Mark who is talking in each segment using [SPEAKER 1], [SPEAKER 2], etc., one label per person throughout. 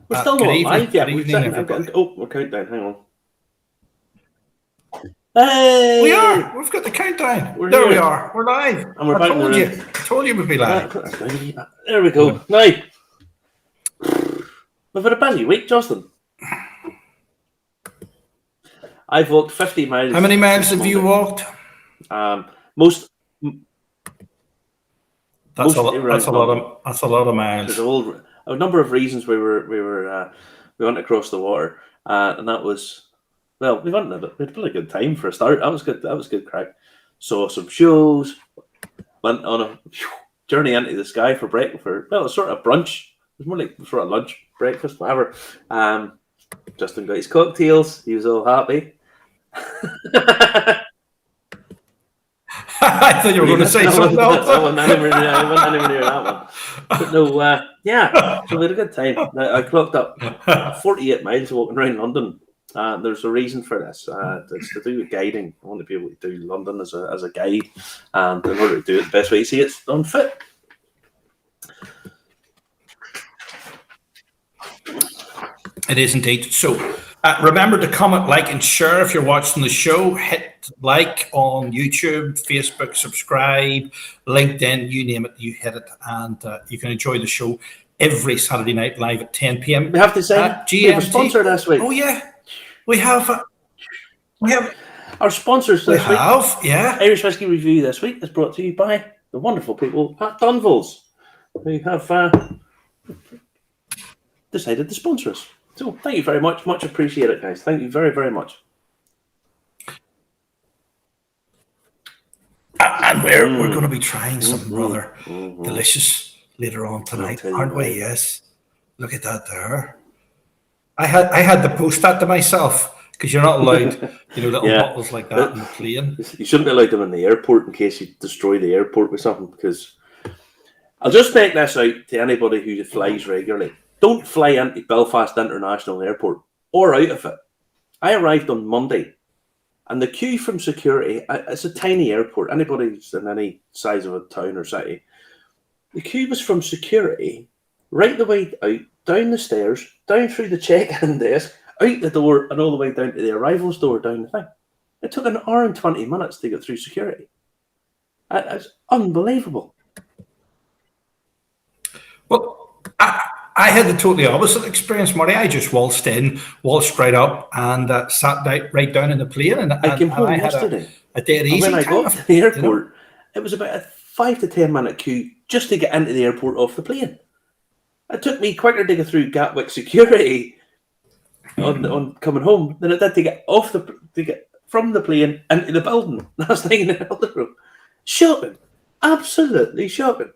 [SPEAKER 1] We're still
[SPEAKER 2] Good
[SPEAKER 1] not
[SPEAKER 2] evening.
[SPEAKER 1] live yet.
[SPEAKER 2] Good evening, everybody.
[SPEAKER 1] We're countdown. Hang on. Hey!
[SPEAKER 2] We are. We've got the countdown.
[SPEAKER 1] We're
[SPEAKER 2] There
[SPEAKER 1] here.
[SPEAKER 2] we are. We're live.
[SPEAKER 1] And we're back in the room.
[SPEAKER 2] I told you we'd be live.
[SPEAKER 1] There we go. Now, we've had a busy week, Justin. I've walked 50 miles.
[SPEAKER 2] How many miles have you walked?
[SPEAKER 1] Most.
[SPEAKER 2] That's a lot of miles.
[SPEAKER 1] There's a number of reasons we went across the water, and that was, well, we had a really good time for a start. That was good. That was good crack. Saw some shows. Went on a journey into the sky for sort of brunch. It was more like sort of lunch, breakfast, whatever. Justin got his cocktails. He was all happy.
[SPEAKER 2] I thought you were going to say something else.
[SPEAKER 1] I wasn't anywhere near that one. But no, yeah, so we had a good time. I clocked up 48 miles walking around London. There's a reason for this. It's to do with guiding. I want to be able to do London as a guide, and in order to do it the best way you see it's unfit.
[SPEAKER 2] It is indeed. So remember to comment, like, and share if you're watching the show. Hit like on YouTube, Facebook, subscribe, LinkedIn, you name it, you hit it, and you can enjoy the show every Saturday night live at 10 p.m.
[SPEAKER 1] We have to say we have a sponsor this week.
[SPEAKER 2] Oh yeah, we have
[SPEAKER 1] our sponsors this week.
[SPEAKER 2] Yeah.
[SPEAKER 1] Irish Whiskey Review this week is brought to you by the wonderful people at Dunville's, who have decided to sponsor us. So thank you very much. Much appreciated, guys. Thank you very, very much.
[SPEAKER 2] And we're going to be trying something rather delicious later on tonight, aren't we? Yes. Look at that there. I had to post that to myself because you're not allowed, little bottles like that in the plane.
[SPEAKER 1] You shouldn't be allowed them in the airport in case you destroy the airport with something. Because I'll just make this out to anybody who flies regularly. Don't fly into Belfast International Airport or out of it. I arrived on Monday, and the queue from security, it's a tiny airport, anybody who's in any size of a town or city, the queue was from security right the way out, down the stairs, down through the check-in desk, out the door, and all the way down to the arrivals door down the thing. It took an hour and 20 minutes to get through security. It's unbelievable.
[SPEAKER 2] Well, I had the totally opposite experience, Marty. I just waltzed right up, and sat right down in the plane. And
[SPEAKER 1] I came home yesterday.
[SPEAKER 2] A dead easy.
[SPEAKER 1] When I got to the airport, it was about a 5 to 10 minute queue just to get into the airport off the plane. It took me quicker to get through Gatwick security on coming home than it did to get from the plane into the building. Last thing in the other room. Shocking. Absolutely shocking.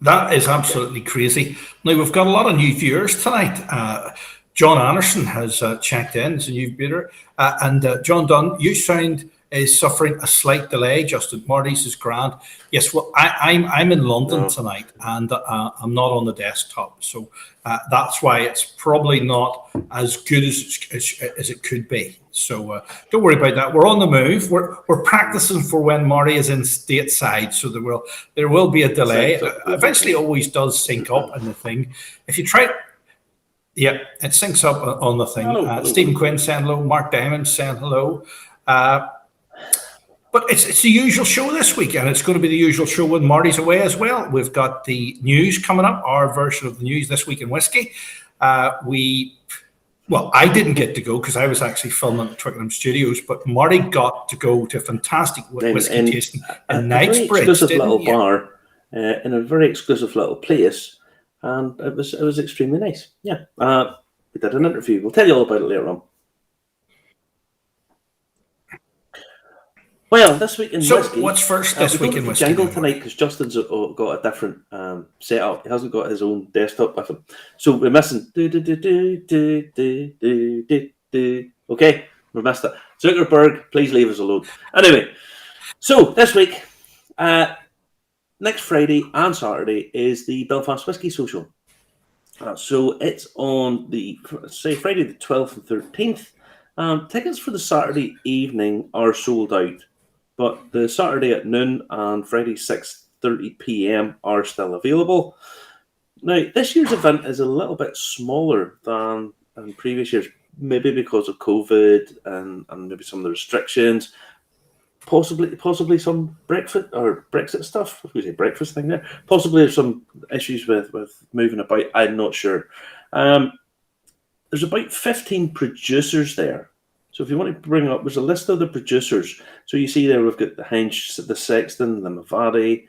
[SPEAKER 2] That is absolutely crazy. Now, we've got a lot of new viewers tonight. John Anderson has checked in as a new viewer. And John Dunn, you sound is suffering a slight delay. Justin Marty's is grand. Yes, well, I'm in London tonight, and I'm not on the desktop. So that's why it's probably not as good as it could be. So don't worry about that. We're on the move. We're practicing for when Marty is in stateside. So there will be a delay. Eventually, it always does sync up in the thing. If you try, yeah, it syncs up on the thing.
[SPEAKER 1] Hello.
[SPEAKER 2] Stephen Quinn saying hello. Mark Diamond saying hello. But it's the usual show this week, and it's going to be the usual show when Marty's away as well. We've got the news coming up, our version of the news this week in whiskey. I didn't get to go because I was actually filming at Twickenham Studios, but Marty got to go to a fantastic whiskey tasting in Knightsbridge.
[SPEAKER 1] Exclusive little bar in a very exclusive little place, and it was extremely nice. Yeah, we did an interview. We'll tell you all about it later on. Well, this week in whiskey.
[SPEAKER 2] So, what's first this week in whiskey?
[SPEAKER 1] Jangle tonight because Justin's got a different setup. He hasn't got his own desktop with him, so we're missing. Okay, we missed it. Zuckerberg, please leave us alone. Anyway, so this week, next Friday and Saturday is the Belfast Whiskey Social. So it's on Friday the 12th and 13th. Tickets for the Saturday evening are sold out. But the Saturday at noon and Friday 6th 12:30 p.m. are still available. Now, this year's event is a little bit smaller than previous years, maybe because of COVID and maybe some of the restrictions, possibly some Brexit stuff. If we say breakfast thing there, possibly there's some issues with moving about. I'm not sure. There's about 15 producers there. So if you want to bring up, there's a list of the producers. So you see there we've got the Hinch, the Sexton, the Mavati,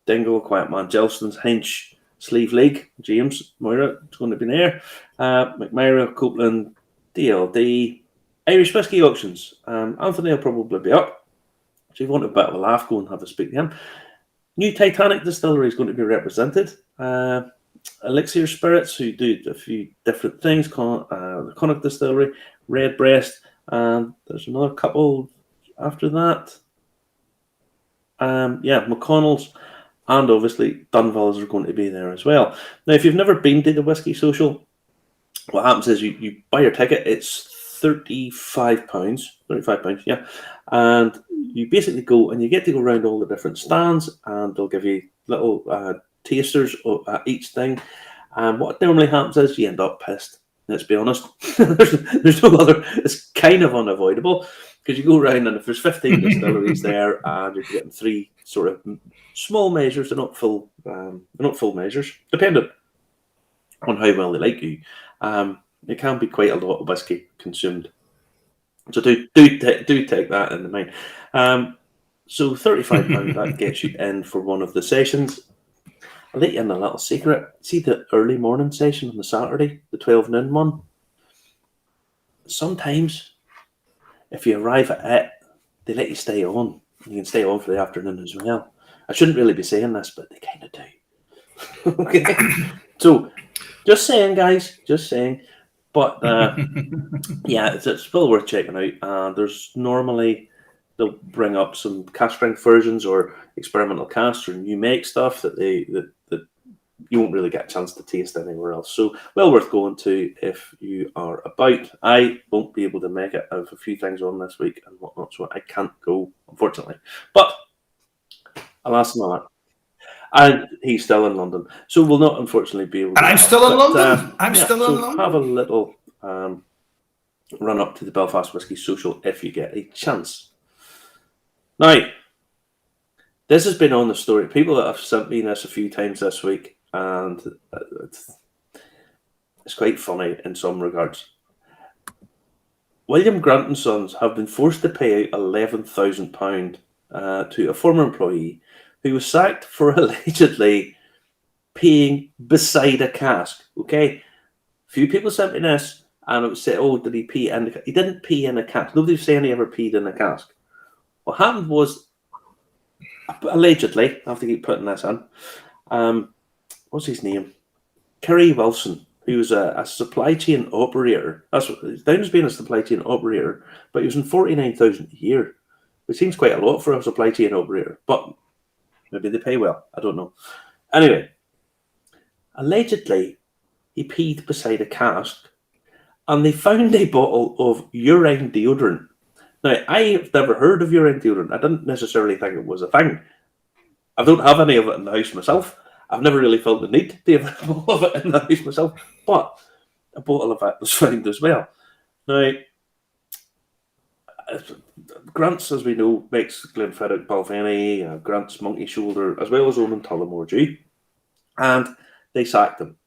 [SPEAKER 1] Dingle, Quiet Man, Gelston's, Hinch, Sleeve League, James, Moira, it's going to be there. McMyra, Copeland, DLD, Irish Whiskey Auctions. Anthony will probably be up. So if you want a bit of a laugh, go and have a speak to him. New Titanic Distillery is going to be represented. Elixir Spirits, who do a few different things, the Connacht Distillery, Redbreast, and there's another couple after that. McConnell's, and obviously Dunville's are going to be there as well. Now, if you've never been to the Whiskey Social, what happens is you buy your ticket, it's £35, yeah, and you basically go and you get to go around all the different stands, and they'll give you little tasters at each thing. And what normally happens is you end up pissed. Let's be honest. there's no other. It's kind of unavoidable because you go around and if there's 15 distilleries there and you're getting 3 sort of small measures, they're not full measures, depending on how well they like you. It can be quite a lot of whiskey consumed. So do take that into mind. So £35 that gets you in for one of the sessions. I'll let you in a little secret. See the early morning session on the Saturday, the 12 noon one? Sometimes, if you arrive at it, they let you stay on. You can stay on for the afternoon as well. I shouldn't really be saying this, but they kind of do. Okay? So, just saying, guys. Just saying. But, yeah, it's well worth checking out. There's normally... They'll bring up some cask strength versions or experimental casks or new make stuff that that you won't really get a chance to taste anywhere else. So well worth going to if you are about. I won't be able to make it. I have a few things on this week and whatnot, so I can't go, unfortunately. But alas and that. And he's still in London. So we'll not unfortunately be able to.
[SPEAKER 2] And I'm still in London. I'm still in London.
[SPEAKER 1] Have a little run up to the Belfast Whiskey Social if you get a chance. Now, this has been on the story. People that have sent me this a few times this week, and it's quite funny in some regards. William Grant and Sons have been forced to pay out £11,000 to a former employee who was sacked for allegedly peeing beside a cask. Okay, a few people sent me this, and it was said, "Oh, did he pee in the cask?" He didn't pee in a cask. Nobody was saying he ever peed in a cask. What happened was, allegedly, I have to keep putting this in, what's his name? Kerry Wilson, who was a supply chain operator. That's what he's down as being a supply chain operator, but he was on $49,000 a year, which seems quite a lot for a supply chain operator, but maybe they pay well. I don't know. Anyway, allegedly, he peed beside a cask, and they found a bottle of urine deodorant. Now, I've never heard of urine deodorant. I didn't necessarily think it was a thing. I don't have any of it in the house myself. I've never really felt the need to have a bottle of it in the house myself, but a bottle of it was found as well. Now, Grant's, as we know, makes Glenfiddich, Balvenie, Grant's Monkey Shoulder, as well as Owen and Tullamore Dew, and they sacked him.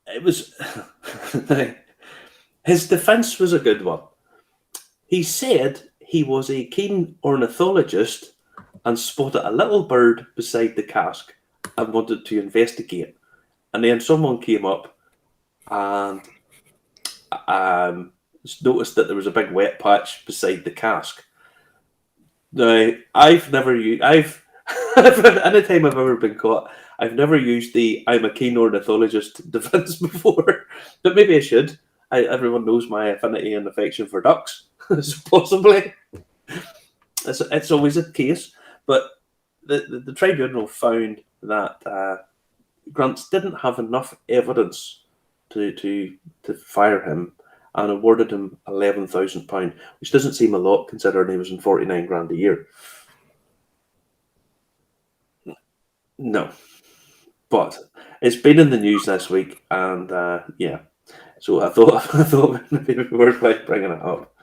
[SPEAKER 1] It was... His defence was a good one. He said he was a keen ornithologist and spotted a little bird beside the cask and wanted to investigate. And then someone came up and noticed that there was a big wet patch beside the cask. Now, anytime I've ever been caught, I've never used the "I'm a keen ornithologist" defence before, but maybe I should. Everyone knows my affinity and affection for ducks, so possibly. It's always a case, but the tribunal found that Grants didn't have enough evidence to fire him and awarded him £11,000, which doesn't seem a lot considering he was on 49 grand a year. No, but it's been in the news this week, and yeah. So I thought I thought it would be worth bringing it up.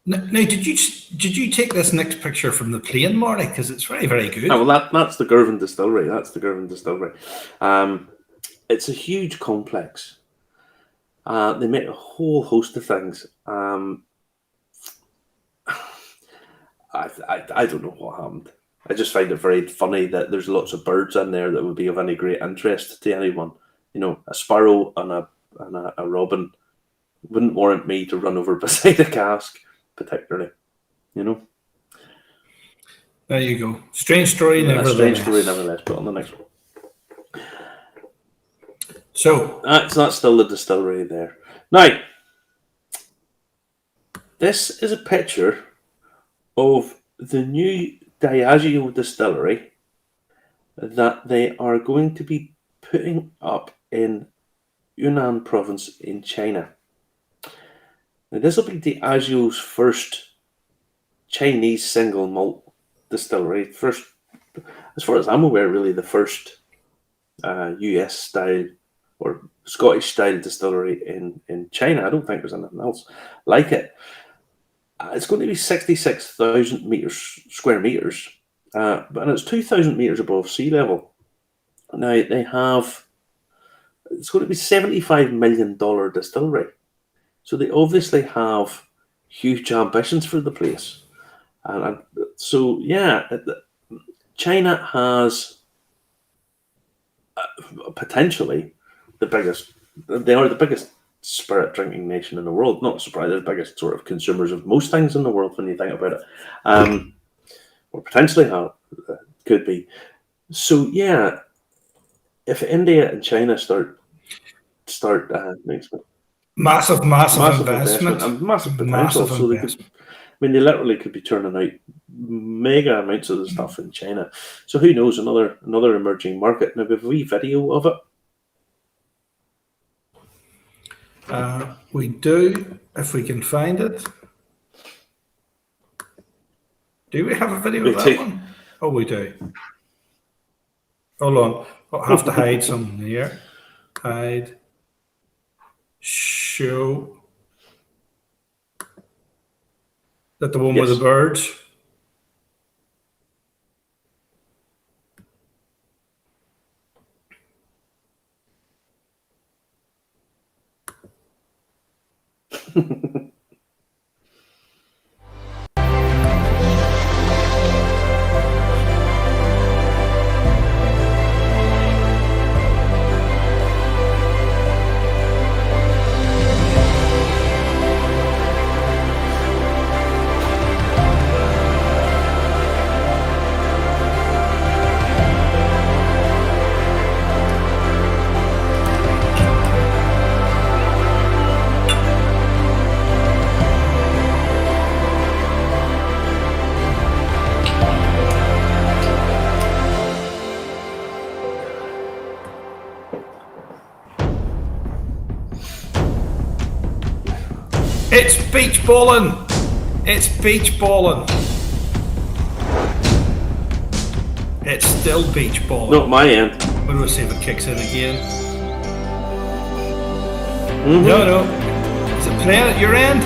[SPEAKER 2] Now, did you take this next picture from the plane, Marty? Because it's very, very good.
[SPEAKER 1] Oh, well, that's the Girvan Distillery. That's the Girvan Distillery. It's a huge complex. They make a whole host of things. I don't know what happened. I just find it very funny that there's lots of birds in there that would be of any great interest to anyone. You know, a sparrow and a robin wouldn't warrant me to run over beside a cask, particularly. You know.
[SPEAKER 2] There you go. Strange story, nevertheless.
[SPEAKER 1] Strange story, nevertheless. But on the next one.
[SPEAKER 2] So
[SPEAKER 1] that's still the distillery there. Now, this is a picture of the new Diageo distillery that they are going to be putting up in Yunnan province in China. Now, this will be Diageo's first Chinese single malt distillery. First, as far as I'm aware, really the first US style or Scottish style distillery in China. I don't think there's anything else like it. It's going to be 66,000 square meters, and it's 2,000 meters above sea level. Now it's going to be $75 million distillery, so they obviously have huge ambitions for the place, and so yeah, China has potentially the biggest. They are the biggest spirit drinking nation in the world. Not surprised, they're the biggest sort of consumers of most things in the world when you think about it, or potentially could be. So yeah, if India and China start
[SPEAKER 2] massive investment
[SPEAKER 1] and massive potential, so they could. I mean, they literally could be turning out mega amounts of the stuff in China. So who knows? Another emerging market. Now we have a wee video of it.
[SPEAKER 2] We do, if we can find it. Do we have a video of that one? Oh, we do. Hold on. I'll have to hide some here. Hide. Show. That the one with the birds? It's beach balling. It's beach balling. It's still beach balling.
[SPEAKER 1] Not my end.
[SPEAKER 2] What do we see if it kicks in again?
[SPEAKER 1] Mm-hmm.
[SPEAKER 2] No. Is it playing at your end?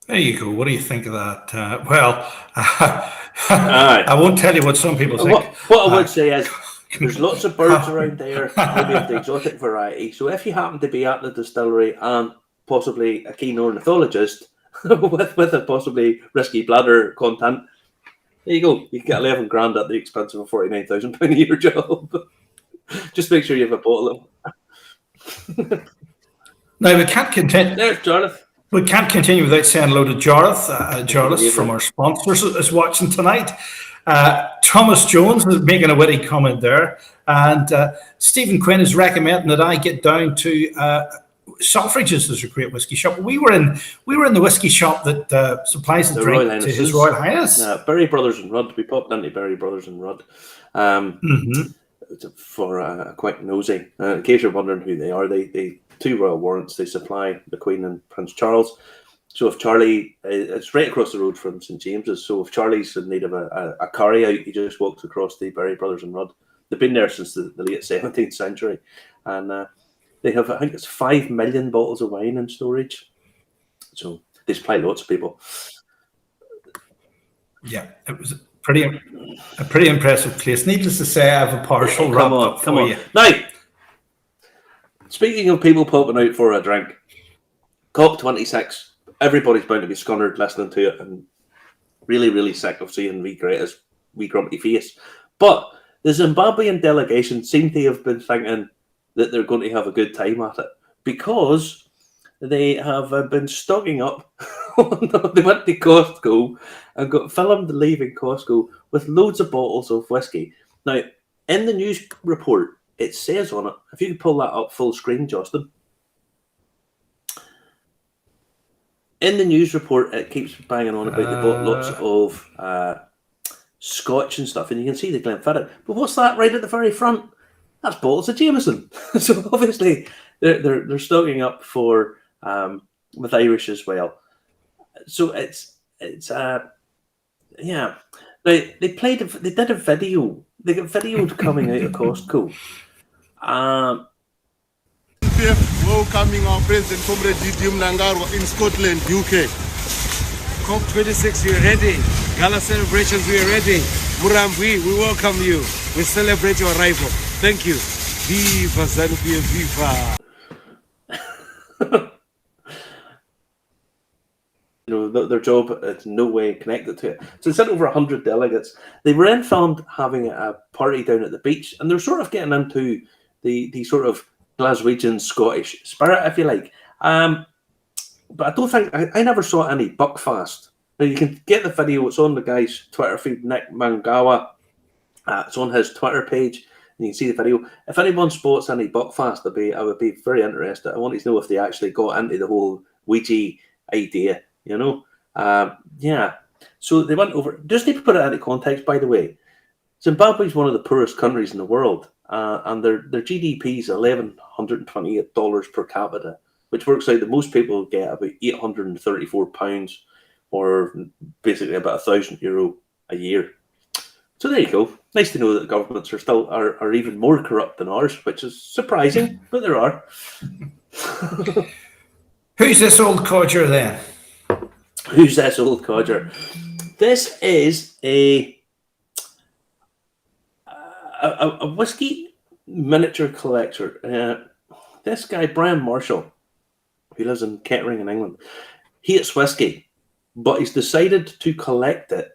[SPEAKER 2] There you go. What do you think of that? Well,
[SPEAKER 1] Aye.
[SPEAKER 2] I won't tell you what some people think.
[SPEAKER 1] What I would say is there's lots of birds around there, maybe of the exotic variety. So if you happen to be at the distillery and possibly a keen ornithologist with a possibly risky bladder content, there you go. You can get 11 grand at the expense of a £49,000 a year job. Just make sure you have a bottle of.
[SPEAKER 2] Now we can't continue.
[SPEAKER 1] There's Jonathan.
[SPEAKER 2] We can't continue without saying hello to Jarlath. Jarlath from our sponsors is watching tonight. Thomas Jones is making a witty comment there. And Stephen Quinn is recommending that I get down to Selfridges. There's a great whiskey shop. We were in the whiskey shop that supplies the drink to His Royal Highness.
[SPEAKER 1] Berry Brothers and Rudd. We popped into Berry Brothers and Rudd for a quick nosy. In case you're wondering who they are, they 2 royal warrants. They supply the Queen and Prince Charles. So if Charlie, it's right across the road from St James's. So if Charlie's in need of a carry out, he just walks across the Berry Brothers and Rudd. They've been there since the late 17th century, and they have, I think it's 5 million bottles of wine in storage. So they supply lots of people.
[SPEAKER 2] Yeah, it was a pretty impressive place. Needless to say, I have a partial wrap up for you.
[SPEAKER 1] Now, speaking of people popping out for a drink, COP26, everybody's bound to be scunnered listening to it and really, really sick of seeing Greta's wee grumpy face. But the Zimbabwean delegation seem to have been thinking that they're going to have a good time at it because they have been stocking up. They went to Costco and got filmed leaving Costco with loads of bottles of whiskey. Now, in the news report, it says on it, if you can pull that up full screen, Justin. In the news report, it keeps banging on about they bought lots of scotch and stuff, and you can see the Glenfiddich. But what's that right at the very front? That's bottles of Jameson. So obviously they're stocking up for with Irish as well. So it's yeah. They did a video. They got videoed coming out of Costco.
[SPEAKER 3] Welcoming our President Comrade Didier Mnangagwa in Scotland, UK. COP26, we're ready. Gala celebrations, we're ready. Murambi, we welcome you. We celebrate your arrival. Thank you. Viva ZANU-PF, viva.
[SPEAKER 1] Their job is no way connected to it. So they sent over 100 delegates. They were then filmed having a party down at the beach, and they're sort of getting into the sort of Glaswegian Scottish spirit, if you like. But I don't think I never saw any Buckfast. Now you can get the video. It's on the guy's Twitter feed, Nick Mangawa. It's on his Twitter page, and you can see the video. If anyone spots any Buckfast, I would be very interested. I want to know if they actually got into the whole Ouija idea. Yeah. So they went over. Just need to put it into context, by the way. Zimbabwe is one of the poorest countries in the world, and their GDP is $1,128 per capita, which works out that most people get about £834, or basically about €1,000 a year. So there you go. Nice to know that governments are even more corrupt than ours, which is surprising, but there are.
[SPEAKER 2] Who's this old codger then?
[SPEAKER 1] Who's this old codger? This is a whiskey miniature collector. This guy, Brian Marshall, who lives in Kettering in England, hates whiskey, but he's decided to collect it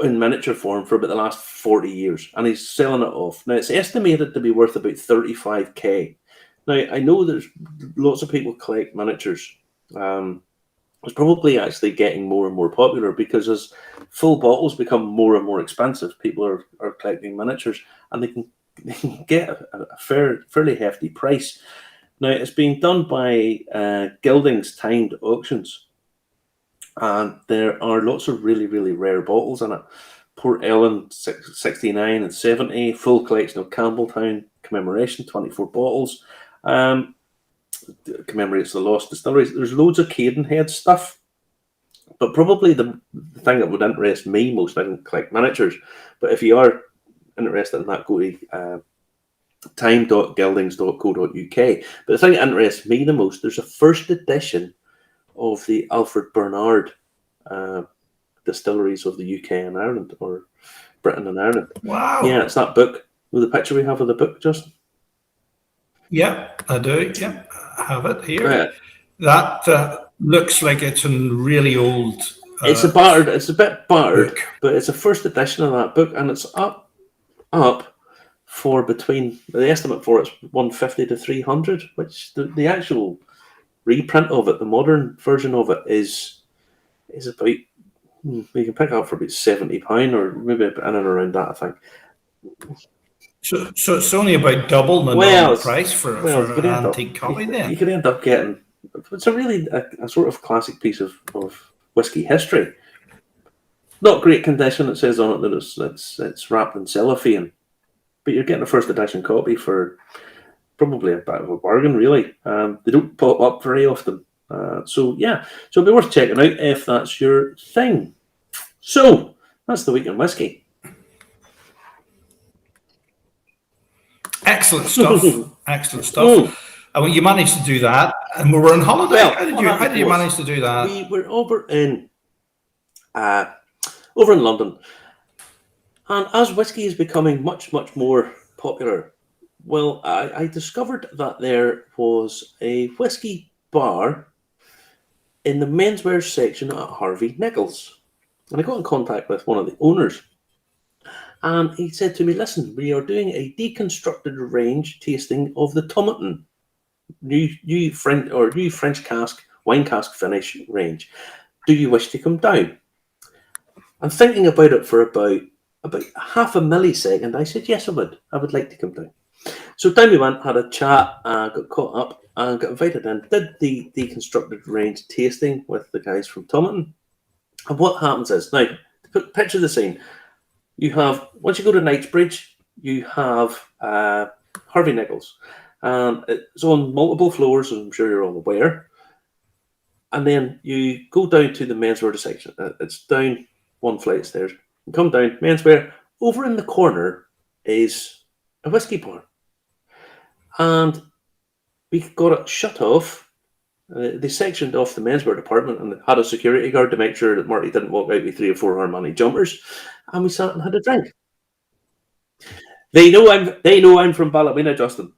[SPEAKER 1] in miniature form for about the last 40 years, and he's selling it off. Now, it's estimated to be worth about 35k. Now, I know there's lots of people collect miniatures. It's probably actually getting more and more popular because as full bottles become more and more expensive, people are collecting miniatures, and they can get a fairly hefty price. Now, it's being done by Gilding's timed auctions, and there are lots of really, really rare bottles in it. Port Ellen 69 and 70, full collection of Campbelltown commemoration, 24 bottles. Commemorates the lost distilleries. There's loads of Cadenhead stuff, but probably the thing that would interest me most, I don't collect miniatures, but if you are interested in that, go to time.gildings.co.uk. But the thing that interests me the most, there's a first edition of the Alfred Bernard distilleries of the UK and Ireland, or Britain and Ireland.
[SPEAKER 2] Wow.
[SPEAKER 1] Yeah, it's that book. With the picture we have of the book, Justin.
[SPEAKER 2] Yeah, I do. Yeah, I have it here.
[SPEAKER 1] Yeah.
[SPEAKER 2] That looks like it's in really old.
[SPEAKER 1] It's a battered. It's a bit battered,
[SPEAKER 2] book.
[SPEAKER 1] but it's a first edition of that book, and it's up for between the estimate for it's 150 to 300, which the actual reprint of it, the modern version of it, is about, you can pick up for about £70 or maybe in and around that, I think.
[SPEAKER 2] So it's only about double the normal price for an antique copy. Then
[SPEAKER 1] you could end up getting. It's a really a sort of classic piece of whiskey history. Not great condition. It says on it that it's wrapped in cellophane, but you're getting a first edition copy for probably a bit of a bargain, really. They don't pop up very often. So it'll be worth checking out if that's your thing. So that's the week in whiskey.
[SPEAKER 2] Excellent stuff. Excellent stuff. And you managed to do that, and we were on holiday.
[SPEAKER 1] Well,
[SPEAKER 2] how did you manage to do that?
[SPEAKER 1] We were over in London, and as whiskey is becoming much more popular, well, I discovered that there was a whiskey bar in the menswear section at Harvey Nichols, and I got in contact with one of the owners. And he said to me, "Listen, we are doing a deconstructed range tasting of the Tomatin, new French cask, wine cask finish range. Do you wish to come down?" I'm thinking about it for about half a millisecond. I said, "Yes, I would. I would like to come down." So down we went, had a chat, got caught up, and got invited in. Did the deconstructed range tasting with the guys from Tomatin. And what happens is, now, picture the scene. You have, once you go to Knightsbridge, you have Harvey Nichols. It's on multiple floors, as I'm sure you're all aware. And then you go down to the menswear section. It's down one flight of stairs. You come down, menswear. Over in the corner is a whiskey bar. And we got it shut off. They sectioned off the menswear department and had a security guard to make sure that Marty didn't walk out with 3 or 4 Armani jumpers. And we sat and had a drink. They know I'm from Ballymena, Justin.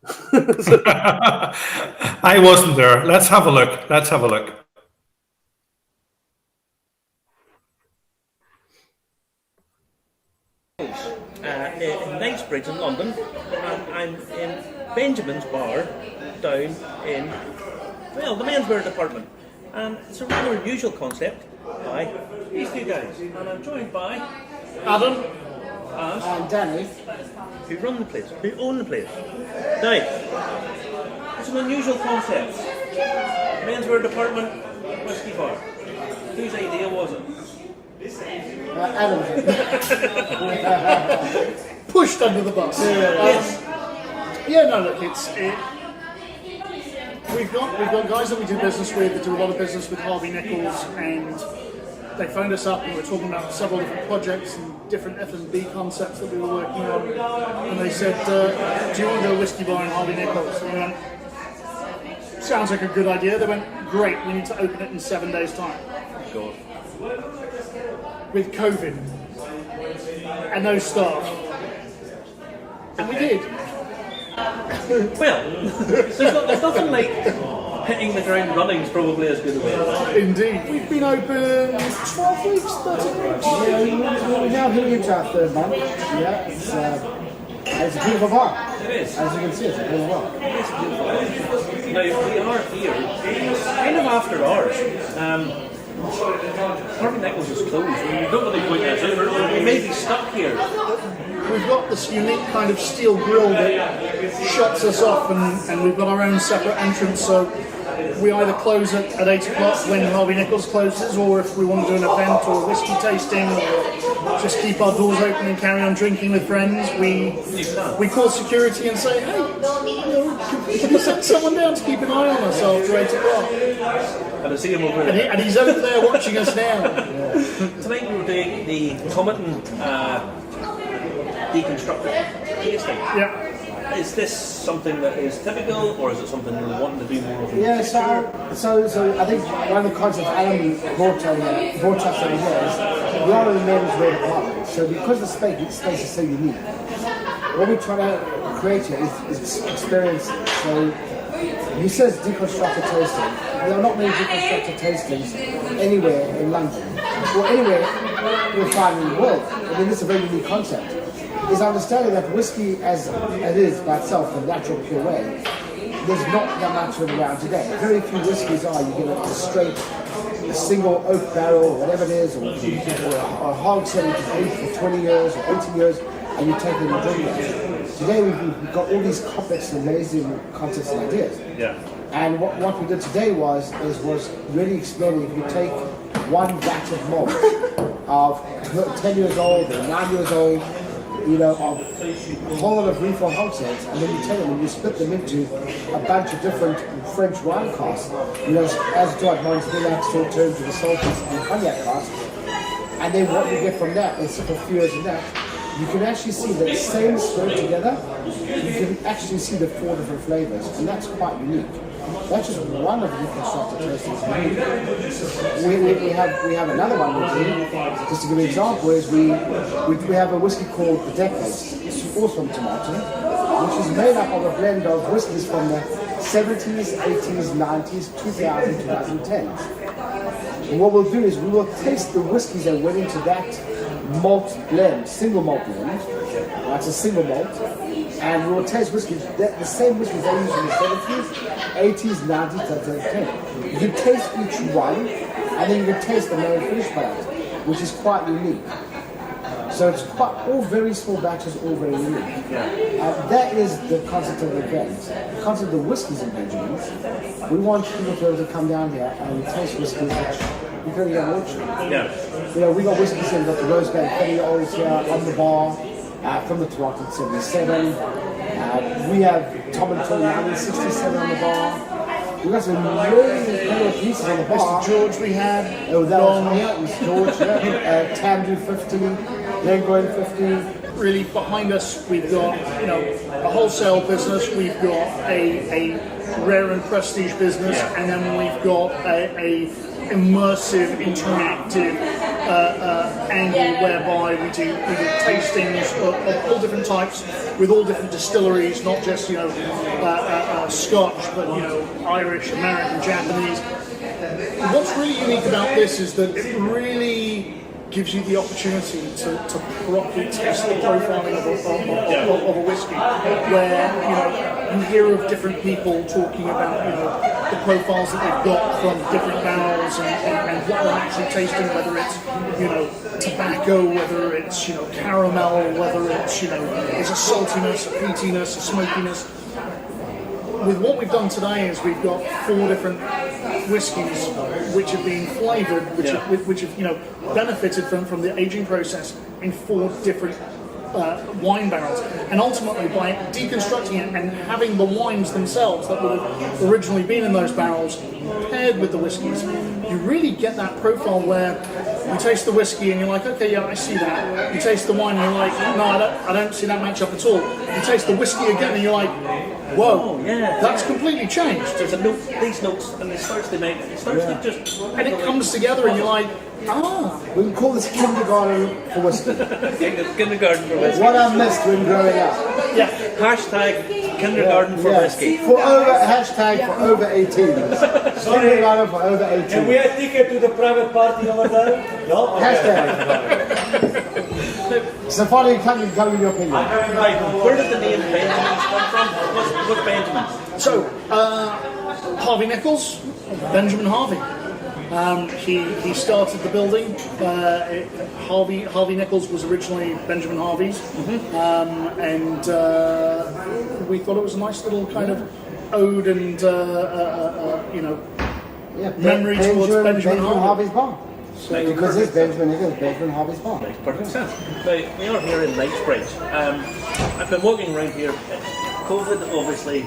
[SPEAKER 2] I wasn't there. Let's have a look.
[SPEAKER 1] In Knightsbridge in London, and I'm in Benjamin's bar down in the menswear department. And it's a rather unusual concept by these two guys. And I'm joined by Adam
[SPEAKER 4] and Danny,
[SPEAKER 1] who run the place, who own the place. Now, it's an unusual concept. Menswear department, whiskey bar. Whose idea was it?
[SPEAKER 4] Adam. Pushed under the bus.
[SPEAKER 1] Yes.
[SPEAKER 4] We've got guys that we do business with that do a lot of business with Harvey Nichols, and they phoned us up and we were talking about several different projects and different F&B concepts that we were working on, and they said, "Do you want to do a whiskey bar in Harvey Nichols?" And we went, "Sounds like a good idea." They went, "Great, we need to open it in 7 days' time."
[SPEAKER 1] God.
[SPEAKER 4] With COVID and no staff, and we did.
[SPEAKER 1] Well, there's nothing like hitting the ground running is probably as good a way.
[SPEAKER 4] Indeed. We've been open 12 weeks, 13 weeks.
[SPEAKER 5] Yeah, we're now heading into our 3rd month. Yeah, it's a beautiful bar.
[SPEAKER 1] It is.
[SPEAKER 5] As you can see, it's a beautiful bar.
[SPEAKER 1] It is beautiful. Now, we are here, kind of after hours. Harvey Nichols is closed. We don't really point that out. We may be stuck here.
[SPEAKER 4] We've got this unique kind of steel grill that shuts us off, and we've got our own separate entrance, so we either close at 8 o'clock when Harvey Nichols closes, or if we want to do an event or a whiskey tasting, or just keep our doors open and carry on drinking with friends, we call security and say, "Hey, can you send someone down to keep an eye on us after 8 o'clock?"
[SPEAKER 1] And I see him over there.
[SPEAKER 4] And he's over there watching us now.
[SPEAKER 1] Tonight we were doing the Tomatin deconstructed tasting.
[SPEAKER 4] Yeah.
[SPEAKER 1] is this something that is typical, or is it something you're wanting to do more of?
[SPEAKER 5] Yeah, so I think one of the concepts Alan brought us over here is we are in the men's wear department. So because the space is so unique, what we're trying to create here is experience. So he says deconstructed tasting. There are not many deconstructed tastings anywhere in London or anywhere you'll find in the world. I mean, this is a very unique concept. Is understanding that whiskey as it is by itself, the natural pure way, there's not that much of it around today. Very few whiskies are. You get a straight, a single oak barrel, whatever it is, or a hogshead which is aged for 20 years or 18 years, and you take it and drink it. Today we've got all these complex, amazing concepts and ideas.
[SPEAKER 1] Yeah.
[SPEAKER 5] And what we did today was really explaining if you take one batch of malt of 10 years old or 9 years old, you know, of a whole lot of refill hogsheads, and then you take them and you split them into a bunch of different French wine casks, you know, as George Montbillac short term to the salties and cognac casks, and then what you get from that, and sip a few years of that, you can actually see the same spirit together. You can actually see the 4 different flavors, and that's quite unique. That's just one of the reconstructed tastings. We have another one we do. Just to give you an example, is we have a whiskey called the Decades. It's also from Tomato, which is made up of a blend of whiskies from the 70s, 80s, 90s, 2000s, 2010s. And what we'll do is we will taste the whiskies that went into that malt blend, single malt blend. That's a single malt. And we will taste whiskies, the same whiskies they used in the 70s, 80s, 90s, 2010. You can taste each one, and then you can taste the main finished product, which is quite unique. So it's quite all very small batches, all very unique. That is the concept of the event. The concept of the whiskies in Benjamin's. We want people to be able to come down here and taste whiskies which you can get an auction.
[SPEAKER 1] Yeah.
[SPEAKER 5] You know, we got whiskies here, we've got the Rosebank 30-year-olds here on the bar. From the Toronto 77, we have Tom and Tony 167 on the bar. We got some really incredible pieces on the bar.
[SPEAKER 4] Mr. George we had.
[SPEAKER 5] Oh, that was George. Yeah. Tamdu 50, Glengoyne 50.
[SPEAKER 4] Really behind us, we've got a wholesale business. We've got a rare and prestige business, and then we've got a immersive, interactive angle whereby we do tastings of all different types with all different distilleries, not just Scotch, but Irish, American, Japanese. What's really unique about this is that it really gives you the opportunity to properly test the profiling of a whiskey, where you hear of different people talking about the profiles that they've got from different barrels and what they're actually tasting, whether it's tobacco, whether it's caramel, whether it's there's a saltiness, a peatiness, a smokiness. With what we've done today is we've got 4 different whiskies which have been flavoured, which have benefited from the aging process in 4 different wine barrels, and ultimately by deconstructing it and having the wines themselves that would have originally been in those barrels paired with the whiskies, you really get that profile where you taste the whiskey and you're like, okay, yeah, I see that. You taste the wine and you're like, no, I don't see that match up at all. You taste the whiskey again and you're like, whoa, that's completely changed.
[SPEAKER 1] There's a note, these notes, and it starts to just,
[SPEAKER 4] and it comes together and you're like,
[SPEAKER 5] we can call this kindergarten for whiskey.
[SPEAKER 1] Kindergarten for whiskey.
[SPEAKER 5] What I missed when growing up.
[SPEAKER 1] Yeah. Hashtag kindergarten for whiskey.
[SPEAKER 5] Hashtag for over 18s. Kindergarten for over 18s.
[SPEAKER 6] And we had ticket to the private party over there.
[SPEAKER 5] Hashtag. So finally, can you go with your opinion?
[SPEAKER 1] Where did the name Benjamin's come from? What's Benjamin's?
[SPEAKER 4] So, Harvey Nichols, Benjamin Harvey. He started the building. Harvey Nichols was originally Benjamin Harvey's, and we thought it was a nice little kind of ode and memory towards Benjamin
[SPEAKER 5] Harvey's bar. Because it's Benjamin Harvey's bar.
[SPEAKER 1] Makes perfect sense. So we are here in Knightsbridge. I've been walking around here. COVID, obviously,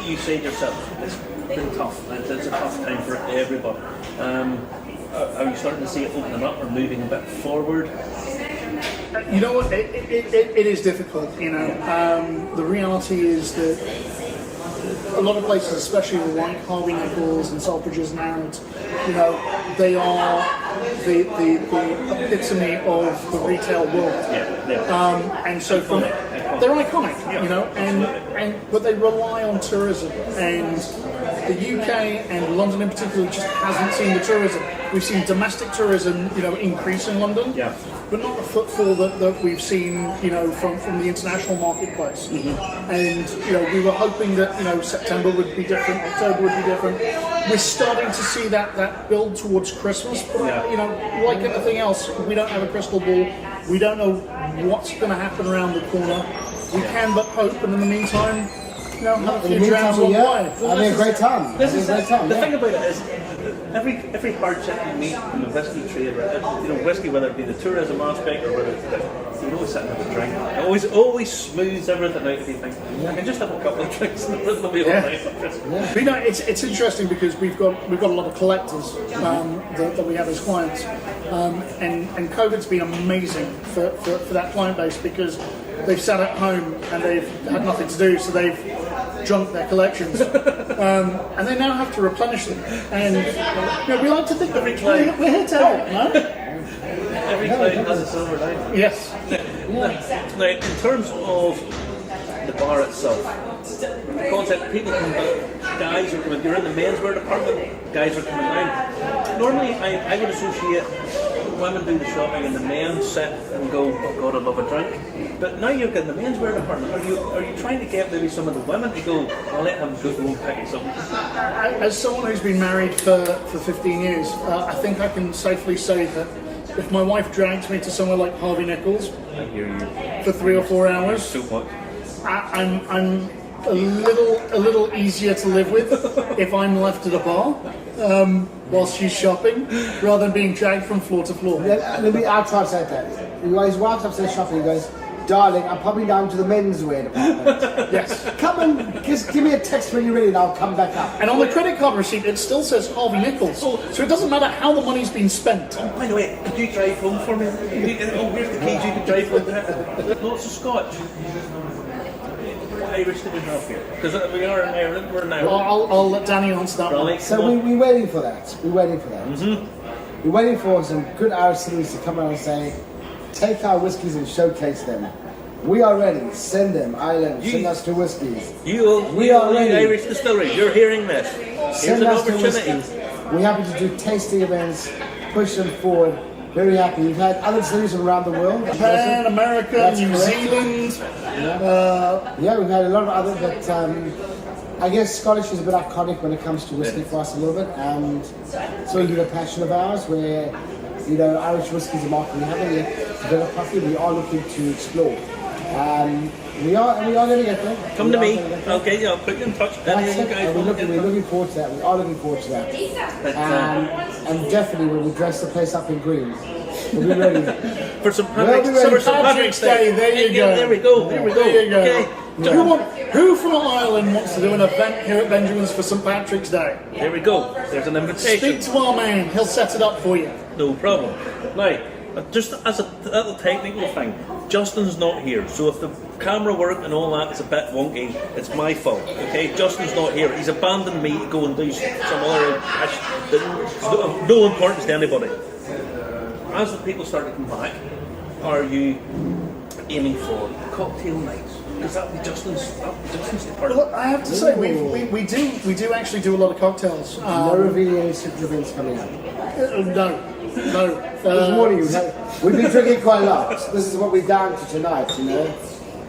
[SPEAKER 1] you said yourself, it's been tough. It's a tough time for everybody. Are you starting to see it opening up or moving a bit forward?
[SPEAKER 4] You know what? It is difficult. You know, the reality is that a lot of places, especially like Harvey Nichols and Selfridges and Harrods, you know, they are the epitome of the retail world. And so from they're iconic, you know, but they rely on tourism, and the UK and London in particular just hasn't seen the tourism. We've seen domestic tourism, you know, increase in London, but not the footfall that we've seen, you know, from the international marketplace. And you know, we were hoping that, you know, September would be different, October would be different. We're starting to see that build towards Christmas, but you know, like anything else, we don't have a crystal ball. We don't know what's going to happen around the corner. We can but hope, and in the meantime, you know, have a few drams on wine.
[SPEAKER 5] Having a great time.
[SPEAKER 1] The thing about it is, every hardship you meet in the whiskey trade, you know, whiskey, whether it be the tourism aspect or whether it's, you always sit and have a drink. It always smooths everything out. If you think, I can just have a couple of drinks and it'll be all right.
[SPEAKER 4] But you know, it's interesting because we've got a lot of collectors that we have as clients, and COVID's been amazing for that client base because they've sat at home and they've had nothing to do, so they've drunk their collections, and they now have to replenish them. And you know, we like to think that we're here to help, no?
[SPEAKER 1] Every client has a silver lining.
[SPEAKER 4] Yes.
[SPEAKER 1] Now, in terms of the bar itself, the concept, people come down, guys are coming, you're in the menswear department, guys are coming down. Normally, I would associate women do the shopping and the men sit and go, oh God, I love a drink. But now you've got the menswear department. Are you trying to get maybe some of the women to go, I'll let them go and pick something?
[SPEAKER 4] As someone who's been married for 15 years, I think I can safely say that if my wife drags me to somewhere like Harvey Nichols for 3 or 4 hours,
[SPEAKER 1] So much.
[SPEAKER 4] I'm a little easier to live with if I'm left at a bar whilst she's shopping, rather than being dragged from floor to floor.
[SPEAKER 5] I'll try to say that. His wife's upstairs shopping, he goes, darling, I'm popping down to the menswear department.
[SPEAKER 4] Yes.
[SPEAKER 5] Come and just give me a text when you're ready and I'll come back up.
[SPEAKER 4] And on the credit card receipt, it still says Harvey Nichols. So it doesn't matter how the money's been spent.
[SPEAKER 1] By the way, could you drive home for me? Here's the keys, you can drive home. Lots of scotch. What Irish did we have here? Because we are in Ireland, we're in Ireland.
[SPEAKER 4] Well, I'll let Danny answer that one.
[SPEAKER 5] So we're waiting for that. We're waiting for that.
[SPEAKER 1] Mm-hmm.
[SPEAKER 5] We're waiting for some good Irish cities to come around and say, take our whiskies and showcase them. We are ready. Send them, Ireland. Send us to whiskies.
[SPEAKER 1] We are ready. Irish distilleries. You're hearing this. Here's
[SPEAKER 5] Send
[SPEAKER 1] an
[SPEAKER 5] us to
[SPEAKER 1] opportunity.
[SPEAKER 5] whiskies. We're happy to do tasting events, push them forward. Very happy. We've had other cities around the world.
[SPEAKER 4] Japan, America,
[SPEAKER 5] That's
[SPEAKER 4] New
[SPEAKER 5] correct.
[SPEAKER 4] Zealand.
[SPEAKER 5] Yeah, we've had a lot of other, but I guess Scottish is a bit iconic when it comes to whiskey for us a little bit, and it's a little bit of passion of ours where, you know, Irish whiskey is a market we haven't yet developed properly. We are looking to explore. We are going to get there.
[SPEAKER 1] Come to me. Okay, I'll put you in touch.
[SPEAKER 5] That's it. And we're looking forward to that. We are looking forward to that. And definitely when we dress the place up in green, we'll be ready.
[SPEAKER 1] For some
[SPEAKER 4] St. Patrick's Day, there you go.
[SPEAKER 1] There we go. There we go.
[SPEAKER 4] There you go.
[SPEAKER 1] Okay.
[SPEAKER 4] Who from Ireland wants to do an event here at Benjamin's for St. Patrick's Day?
[SPEAKER 1] There we go. There's an invitation.
[SPEAKER 4] Speak to our man, he'll set it up for you.
[SPEAKER 1] No problem. Now, just as a little technical thing, Justin's not here, so if the camera work and all that is a bit wonky, it's my fault. Okay, Justin's not here. He's abandoned me to go and do some other that's of no importance to anybody. As the people start to come back, are you aiming for cocktail nights? Because that'll be Justin's department.
[SPEAKER 4] Well, I have to say, we do actually do a lot of cocktails.
[SPEAKER 5] No revealing any secret events coming up.
[SPEAKER 4] No.
[SPEAKER 5] This morning we've been drinking quite a lot. This is what we're down to tonight, you know.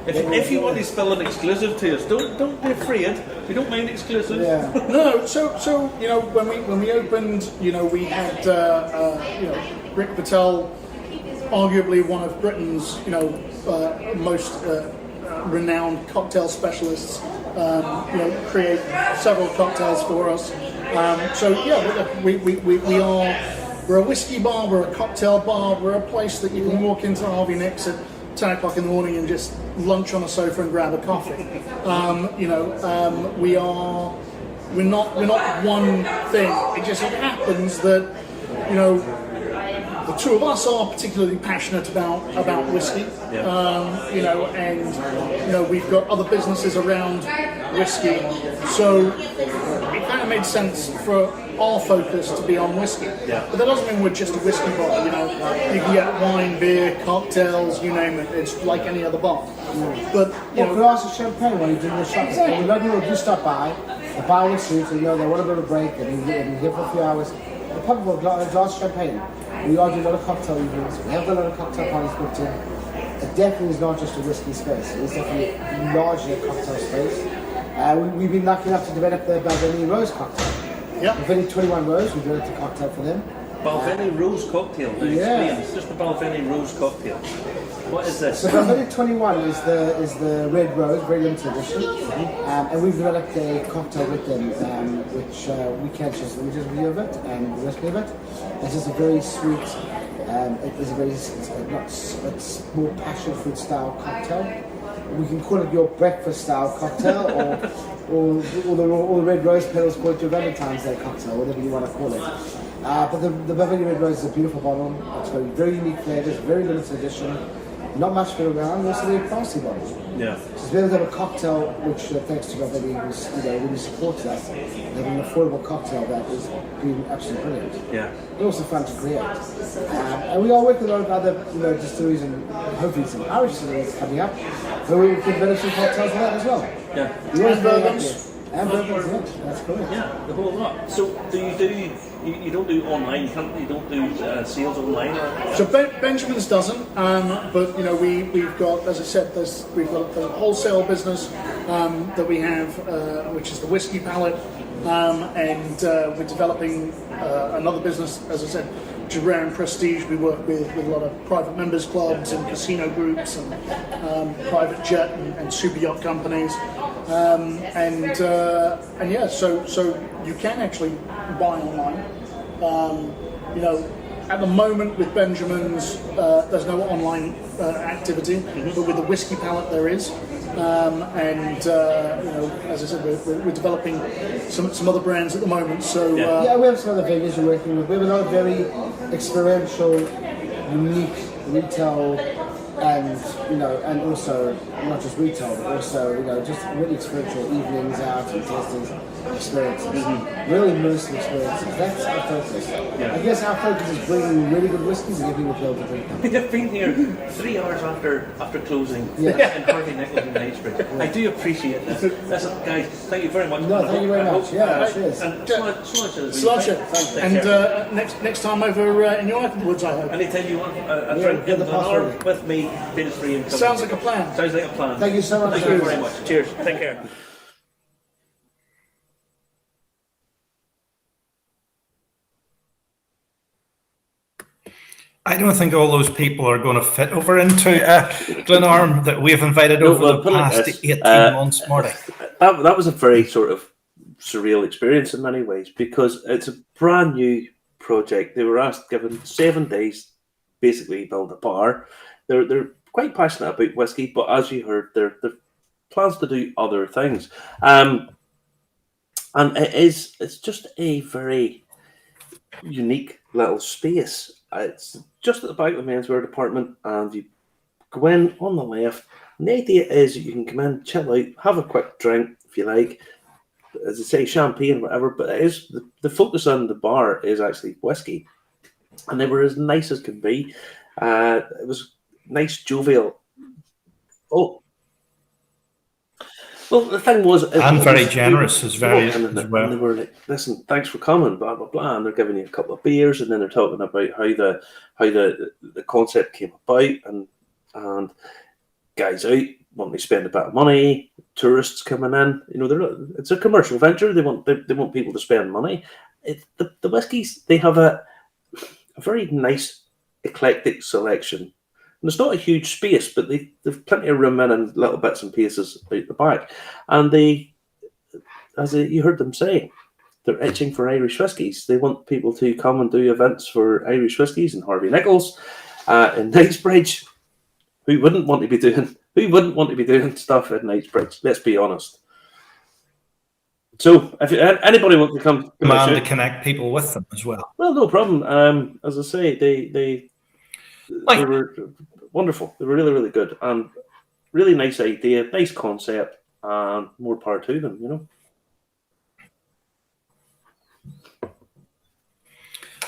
[SPEAKER 1] If you want to spill an exclusive to us, don't be afraid. We don't mind exclusives.
[SPEAKER 5] Yeah.
[SPEAKER 4] No. So you know, when we opened, you know, we had you know, Rick Patel, arguably one of Britain's, you know, most renowned cocktail specialists, you know, create several cocktails for us. So yeah, we're a whiskey bar, we're a cocktail bar, we're a place that you can walk into Harvey Nicks at 10 o'clock in the morning and just lunch on a sofa and grab a coffee. You know, we're not one thing. It just happens that, you know, the two of us are particularly passionate about whiskey. You know, and you know, we've got other businesses around whiskey, so it kind of made sense for our focus to be on whiskey. But that doesn't mean we're just a whiskey bar. You know, you can get wine, beer, cocktails, you name it. It's like any other bar. But you know,
[SPEAKER 5] glass of champagne when you're doing the shopping. Exactly. A lot of people do stop by, the bar will suit, you know, they want a bit of a break, they've been here for a few hours. The pub will a glass of champagne. We are doing a lot of cocktail evenings. We have got a lot of cocktail parties booked in. It definitely is not just a whiskey space. It's definitely largely a cocktail space. We've been lucky enough to develop the Balvenie Rose cocktail. Balvenie 21 Rose, we developed a cocktail for them.
[SPEAKER 1] Balvenie Rose cocktail. Now explain. It's just the Balvenie Rose cocktail. What is this?
[SPEAKER 5] So Balvenie 21 is the red rose, very limited edition, and we've developed a cocktail with them, which we can just review of it and the recipe of it. It's just a very sweet. It is a very it's more passion fruit style cocktail. We can call it your breakfast style cocktail, or the red rose petals call it your Valentine's Day cocktail, whatever you want to call it. But the Balvenie Red Rose is a beautiful bottle. It's got very unique flavors, very limited edition. Not much fit around, also very pricey bottle.
[SPEAKER 1] Yeah.
[SPEAKER 5] So to be able to have a cocktail, which thanks to Balvenie, who's really supported us, having an affordable cocktail that is been absolutely brilliant.
[SPEAKER 1] Yeah.
[SPEAKER 5] And also fun to create. And we are working with a lot of other distilleries and hopefully some Irish distilleries coming up, where we can develop some cocktails for that as well.
[SPEAKER 1] Yeah.
[SPEAKER 5] And bourbons. And bourbons, yeah, that's correct.
[SPEAKER 1] Yeah, the whole lot. So you don't do online, you don't do sales online?
[SPEAKER 4] So Benjamin's doesn't, but you know we've got, as I said, we've got a wholesale business that we have, which is the whiskey palette, and we're developing another business, as I said, which is Rare and Prestige. We work with a lot of private members clubs and casino groups and private jet and super yacht companies. And yeah, so you can actually buy online. You know, at the moment with Benjamin's, there's no online activity, but with the whiskey palette there is. And you know, as I said, we're developing some other brands at the moment. So
[SPEAKER 5] yeah, we have some other venues we're working with. We have a lot of very experiential, unique retail, and also not just retail, but also just really experiential evenings out and tastings experiences, really immersive experiences. That's our focus.
[SPEAKER 1] Yeah.
[SPEAKER 5] I guess our focus is bringing really good whiskies and getting people to be able to drink them.
[SPEAKER 1] We've been here 3 hours after closing in Harvey Nichols and Knightsbridge. Yeah. I do appreciate that. Listen, guys, thank you very much.
[SPEAKER 5] No, thank you very much. Yeah, cheers.
[SPEAKER 1] And
[SPEAKER 4] next time over in your neck of the woods, I hope.
[SPEAKER 1] Anytime you want a drink in the north with me, feel free and come.
[SPEAKER 4] Sounds like a plan.
[SPEAKER 1] Sounds like a plan.
[SPEAKER 5] Thank you so much.
[SPEAKER 1] Thank you very much. Cheers. Take care.
[SPEAKER 2] I don't think all those people are going to fit over into Glenarm that we've invited over the past 18 months, Marty.
[SPEAKER 1] That was a very sort of surreal experience in many ways, because it's a brand new project. They were given 7 days, basically build a bar. They're quite passionate about whiskey, but as you heard, they're plans to do other things. And it's just a very unique little space. It's just at the back of the menswear department, and you go in on the left. And the idea is that you can come in, chill out, have a quick drink if you like, as I say, champagne, whatever. But it is the focus on the bar is actually whiskey, and they were as nice as can be. It was nice, jovial. Oh, well, the thing was,
[SPEAKER 2] and very generous as well.
[SPEAKER 1] And they were like, "Listen, thanks for coming," blah blah blah, and they're giving you a couple of beers, and then they're talking about how the concept came about, and guys out want to spend a bit of money, tourists coming in. You know, it's a commercial venture. They want people to spend money. The whiskies, they have a very nice eclectic selection. And it's not a huge space, but they've plenty of room in and little bits and pieces out the back. And you heard them say, they're itching for Irish whiskies. They want people to come and do events for Irish whiskies in Harvey Nichols, in Knightsbridge. Who wouldn't want to be doing stuff in Knightsbridge? Let's be honest. So if anybody wants to come to my
[SPEAKER 2] Man to
[SPEAKER 1] shoot,
[SPEAKER 2] connect people with them as well.
[SPEAKER 1] well, no problem. As I say, they
[SPEAKER 2] Like,
[SPEAKER 1] were wonderful. They were really, really good, and really nice idea, nice concept, and more power to them. You know.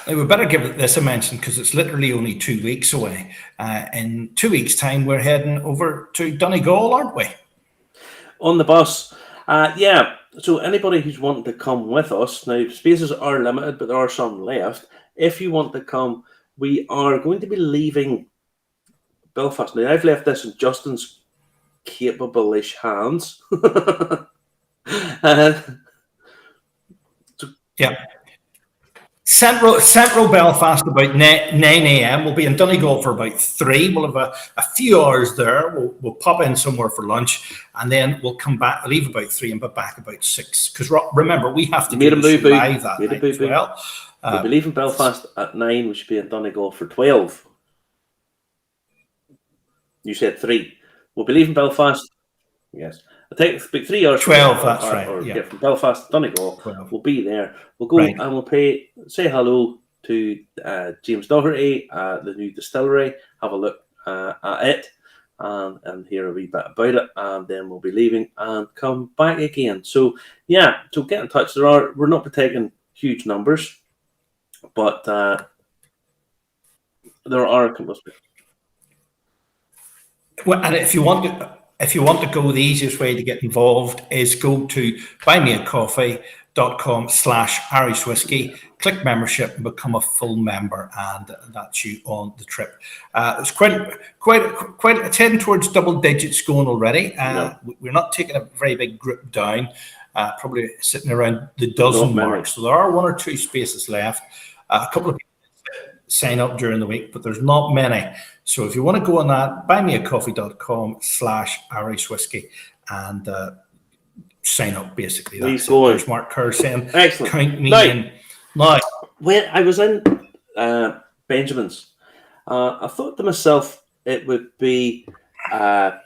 [SPEAKER 2] we better give this a mention because it's literally only 2 weeks away. In 2 weeks' time, we're heading over to Donegal, aren't we?
[SPEAKER 1] On the bus, yeah. So anybody who's wanting to come with us, now spaces are limited, but there are some left. If you want to come, we are going to be leaving Belfast. Now I've left this in Justin's capable-ish hands.
[SPEAKER 2] Yeah. Central Belfast about 9 a.m. We'll be in Donegal for about 3. We'll have a few hours there. We'll pop in somewhere for lunch, and then we'll come back, leave about 3 and be back about 6. Because remember, we have to do this live that night as well.
[SPEAKER 1] We'll be leaving Belfast at 9. We should be in Donegal for 12. You said 3. We'll be leaving Belfast. Yes. It'll take about 3 hours.
[SPEAKER 2] 12, that's right.
[SPEAKER 1] Yeah, from Belfast to Donegal.
[SPEAKER 2] 12.
[SPEAKER 1] We'll be there. We'll go and we'll say hello to James Doherty, the new distillery, have a look at it and hear a wee bit about it, and then we'll be leaving and come back again. So yeah, so get in touch. We're not taking huge numbers, but there are a couple of.
[SPEAKER 2] Well, and if you want to go, the easiest way to get involved is go to buymeacoffee.com/Irish Whiskey, click membership and become a full member, and that's you on the trip. It's quite it's heading towards double digits going already. We're not taking a very big group down, probably sitting around the dozen mark. So there are 1 or 2 spaces left. A couple of people sign up during the week, but there's not many. So if you want to go on that, buymeacoffee.com/Irish Whiskey and sign up, basically. That's it. There's Mark Kerr saying,
[SPEAKER 1] excellent.
[SPEAKER 2] Count me in. Now,
[SPEAKER 1] when I was in Benjamin's, I thought to myself it would be an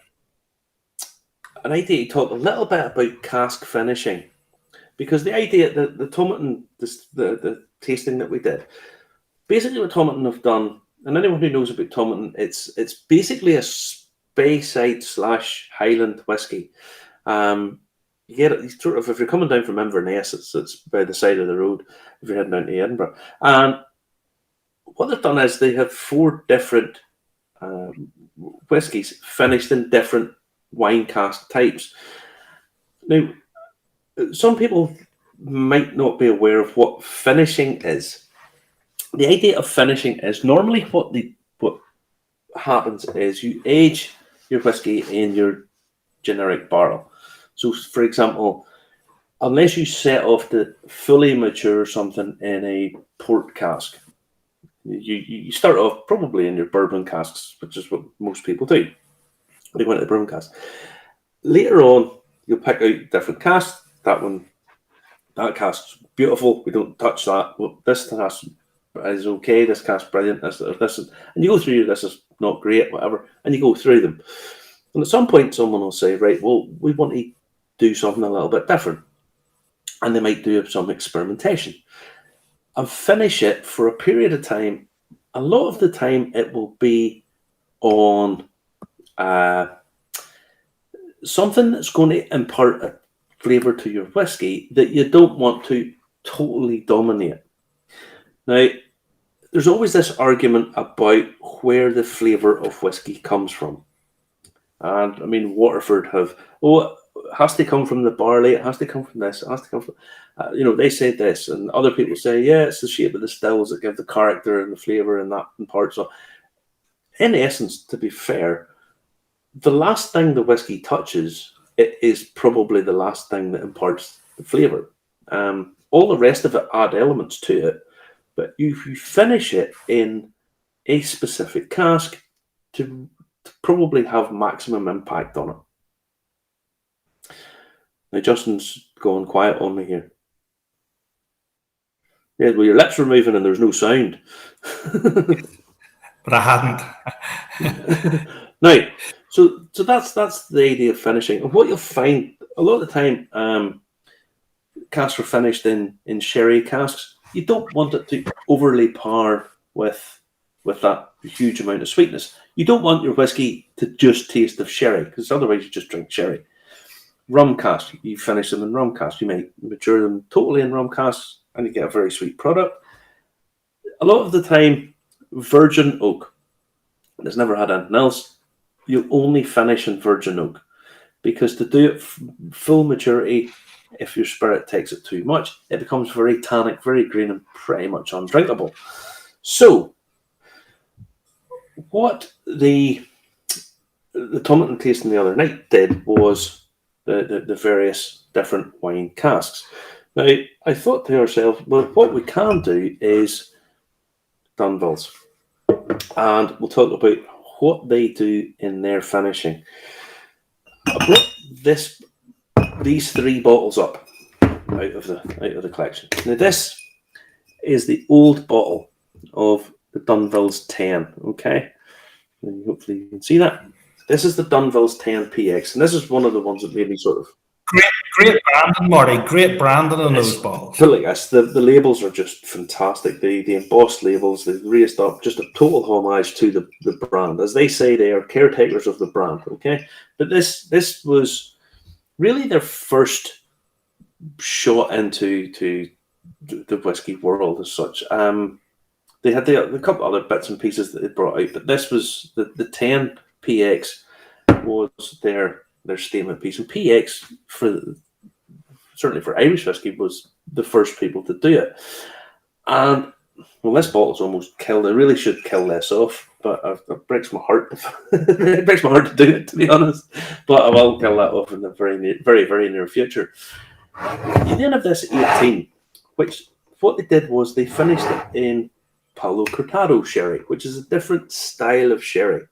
[SPEAKER 1] idea to talk a little bit about cask finishing, because the idea that the Tomatin, the tasting that we did, basically what Tomatin have done, and anyone who knows about Tomatin, it's basically a Speyside / Highland whiskey. You get it sort of if you're coming down from Inverness, it's by the side of the road if you're heading down to Edinburgh. And what they've done is they have 4 different whiskies finished in different wine cask types. Now, some people might not be aware of what finishing is. The idea of finishing is normally what happens is you age your whiskey in your generic barrel. So, for example, unless you set off to fully mature something in a port cask, you start off probably in your bourbon casks, which is what most people do. They go into the bourbon cask. Later on, you'll pick out different casks. That cask's beautiful. We don't touch that. Well, this cask is okay. This cask's brilliant. This is, and you go through. This is not great. Whatever, and you go through them. And at some point, someone will say, "Right, well, we want to do something a little bit different," and they might do some experimentation and finish it for a period of time. A lot of the time, it will be on something that's going to impart a flavour to your whiskey that you don't want to totally dominate. Now, there's always this argument about where the flavour of whiskey comes from. And I mean, Waterford it has to come from the barley, it has to come from this, it has to come from, they say this, and other people say, yeah, it's the shape of the stills that give the character and the flavour and that and part. So, in essence, to be fair, the last thing the whiskey touches, it is probably the last thing that imparts the flavour. All the rest of it add elements to it, but you finish it in a specific cask to probably have maximum impact on it. Now, Justin's going quiet on me here. Yeah, well, your lips were moving and there's no sound.
[SPEAKER 2] But I hadn't.
[SPEAKER 1] Now, so that's the idea of finishing. And what you'll find a lot of the time, casks are finished in sherry casks, you don't want it to overly par with that huge amount of sweetness. You don't want your whiskey to just taste of sherry, because otherwise you just drink sherry. Rum casks, you finish them in rum casks. You may mature them totally in rum casks, and you get a very sweet product. A lot of the time, virgin oak, it's never had anything else, you'll only finish in virgin oak, because to do it full maturity, if your spirit takes it too much, it becomes very tannic, very green, and pretty much undrinkable. So, what the Tomlinson tasting the other night did was the various different wine casks. Now, I thought to ourselves, well, what we can do is Dunville's, and we'll talk about what they do in their finishing. I brought these 3 bottles up out of the collection. Now, this is the old bottle of the Dunville's 10. Okay, and hopefully you can see that. This is the Dunville's 10 PX, and this is one of the ones that made me sort of
[SPEAKER 2] great branding, Marty. Great branding on those bottles.
[SPEAKER 1] The labels are just fantastic. The embossed labels, they raised up, just a total homage to the brand. As they say, they are caretakers of the brand. Okay, but this was really their first shot into the whiskey world as such. They had a couple other bits and pieces that they brought out, but this was the 10 PX was their statement piece. And PX, certainly for Irish whiskey, was the first people to do it. And well, this bottle's almost killed. I really should kill this off, but it breaks my heart. It breaks my heart to do it, to be honest. But I will kill that off in the very near future. You then have this 18, which what they did was they finished it in Palo Cortado sherry, which is a different style of sherry,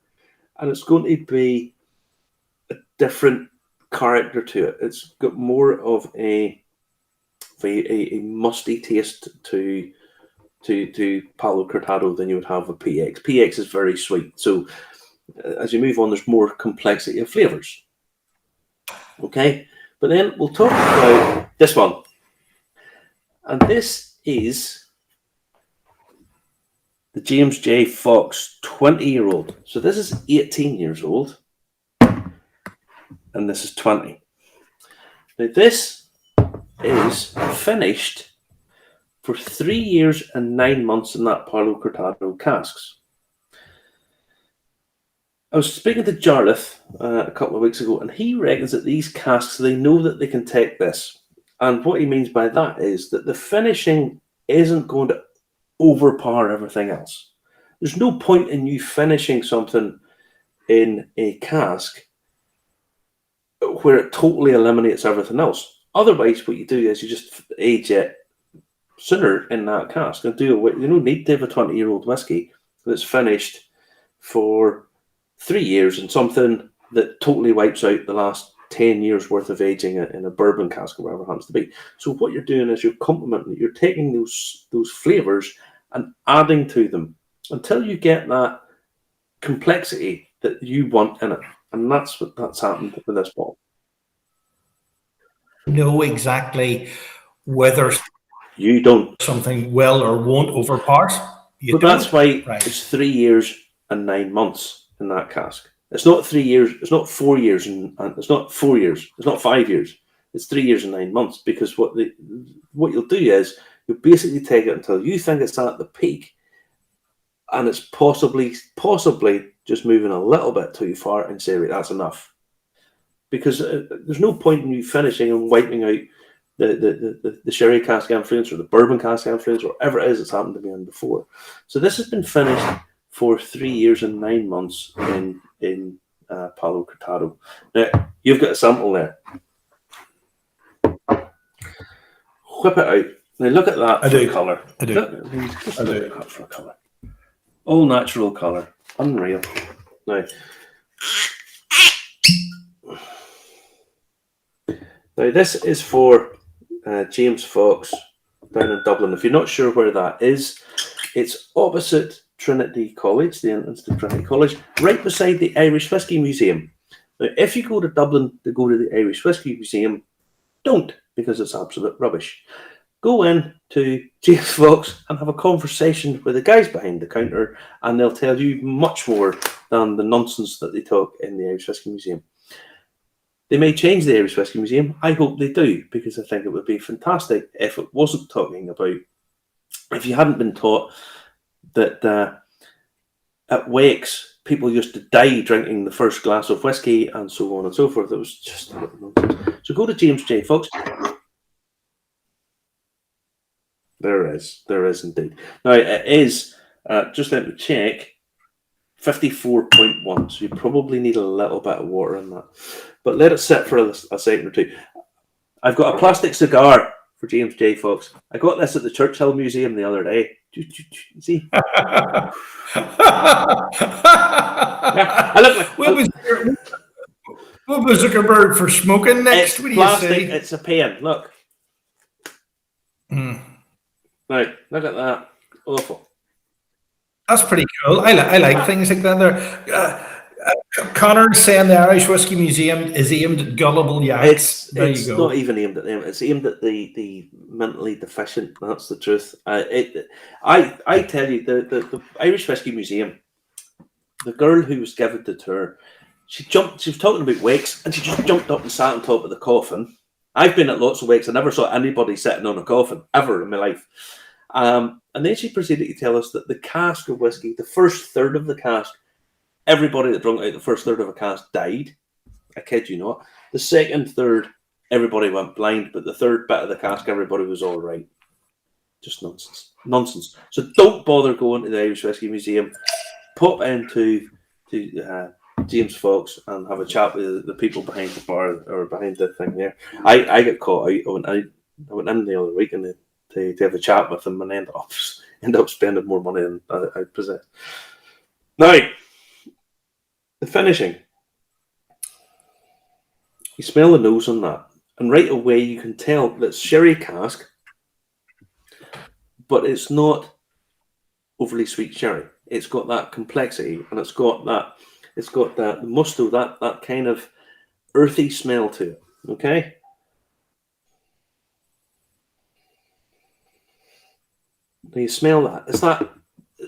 [SPEAKER 1] and it's going to be a different character to it. It's got more of a musty taste to Palo Cortado than you would have with PX. PX is very sweet, so as you move on, there's more complexity of flavors. Okay, but then we'll talk about this one, and this is the James J. Fox 20-year-old. So this is 18 years old, and this is 20. Now this is finished for 3 years and 9 months in that Palo Cortado casks. I was speaking to Jarlath a couple of weeks ago, and he reckons that these casks, they know that they can take this. And what he means by that is that the finishing isn't going to overpower everything else. There's no point in you finishing something in a cask where it totally eliminates everything else. Otherwise, what you do is you just age it sooner in that cask and do it. You don't need to have a 20-year-old whiskey that's finished for 3 years and something that totally wipes out the last 10 years worth of aging in a bourbon cask or whatever it happens to be. So what you're doing is you're complementing, you're taking those flavors and adding to them until you get that complexity that you want in it. And that's happened with this bottle.
[SPEAKER 2] Know exactly whether
[SPEAKER 1] you don't
[SPEAKER 2] something will or won't overpower.
[SPEAKER 1] But that's why it's 3 years and 9 months in that cask. It's not 3 years. It's not 4 years, and it's not 4 years. It's not 5 years. It's 3 years and 9 months, because what you'll do is you'll basically take it until you think it's at the peak, and it's possibly just moving a little bit too far, and say, right, that's enough. Because there's no point in you finishing and wiping out the sherry cask influence or the bourbon cask influence or whatever it is that's happened to me on before. So this has been finished for 3 years and 9 months in Palo Cortado. Now, you've got a sample there. Whip it out. Now look at that for colour.
[SPEAKER 2] I do.
[SPEAKER 1] Look at that for colour. All natural colour. Unreal. Now this is for James Fox down in Dublin. If you're not sure where that is, it's opposite Trinity College, the entrance to Trinity College, right beside the Irish Whiskey Museum. Now, if you go to Dublin to go to the Irish Whiskey Museum, Don't, because it's absolute rubbish. Go in to James Fox and have a conversation with the guys behind the counter, and they'll tell you much more than the nonsense that they talk in the Irish Whiskey Museum. They may change the Irish Whiskey Museum. I hope they do, because I think it would be fantastic if it wasn't talking about, if you hadn't been taught that at wakes people used to die drinking the first glass of whiskey and so on and so forth. It was just a little nonsense. So go to James J. Fox. There is indeed. Now it is, just let me check, 54.1. So you probably need a little bit of water in that. But let it sit for a second or two. I've got a plastic cigar for James J. Fox. I got this at the Churchill Museum the other day. See?
[SPEAKER 2] What was Zuckerberg for smoking next?
[SPEAKER 1] It's
[SPEAKER 2] What do
[SPEAKER 1] plastic.
[SPEAKER 2] you say?
[SPEAKER 1] It's a pen. Look. Right, look at that. Awful.
[SPEAKER 2] That's pretty cool. I like things like that. There, Connor's saying the Irish Whiskey Museum is aimed at gullible yaks.
[SPEAKER 1] It's not even aimed at them. It's aimed at the mentally deficient. That's the truth. I tell you, the Irish Whiskey Museum, the girl who was given the tour, she was talking about wakes, and she just jumped up and sat on top of the coffin. I've been at lots of wakes. I never saw anybody sitting on a coffin ever in my life. And then she proceeded to tell us that the cask of whiskey, the first third of the cask, everybody that drank out the first third of a cask died. I kid you not. The second third, everybody went blind, but the third bit of the cask, everybody was all right. Just nonsense. So don't bother going to the Irish Whiskey Museum. Pop into James Fox and have a chat with the people behind the bar or behind the thing there. I got caught out. I went in the other week and to have a chat with them and end up spending more money than I possess. Now, the finishing. You smell the nose on that, and right away you can tell that it's sherry cask, but it's not overly sweet sherry. It's got that complexity, and it's got that musto, that kind of earthy smell to it. Okay. Now you smell that. It's that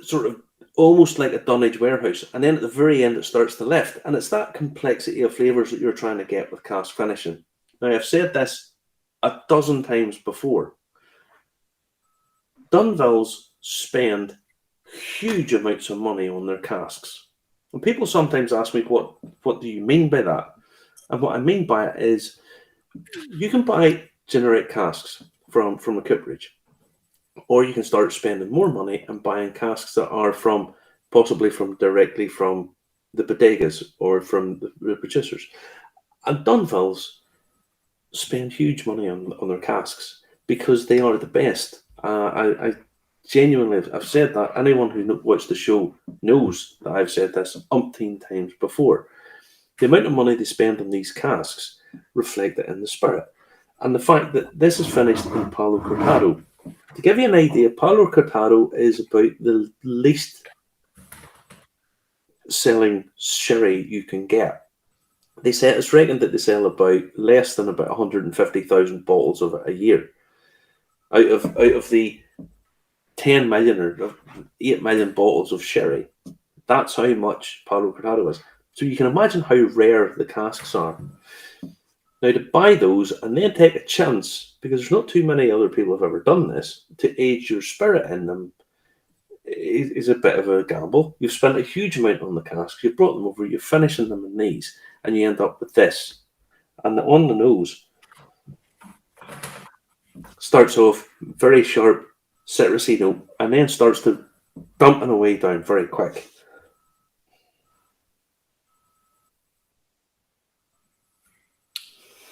[SPEAKER 1] sort of almost like a dunnage warehouse, and then at the very end it starts to lift, and it's that complexity of flavours that you're trying to get with cask finishing. Now I've said this a dozen times before. Dunvilles spend huge amounts of money on their casks, and people sometimes ask me, what do you mean by that? And what I mean by it is, you can buy generic casks from a cooperage, or you can start spending more money and buying casks that are possibly directly from the bodegas or from the producers. And Dunvilles spend huge money on their casks because they are the best. I genuinely, I've said that. Anyone who watched the show knows that I've said this umpteen times before. The amount of money they spend on these casks reflect it in the spirit. And the fact that this is finished in Palo Cortado. To give you an idea, Palo Cortado is about the least selling sherry you can get. It's reckoned that they sell about less than about 150,000 bottles of it a year. Out of the 10 million or 8 million bottles of sherry, that's how much Palo Cortado is. So you can imagine how rare the casks are. Now, to buy those and then take a chance, because there's not too many other people have ever done this, to age your spirit in them is a bit of a gamble. You've spent a huge amount on the casks, you've brought them over, you're finishing them in these, and you end up with this. And on the nose, starts off very sharp, citrusy note, and then starts to dumping away down very quick.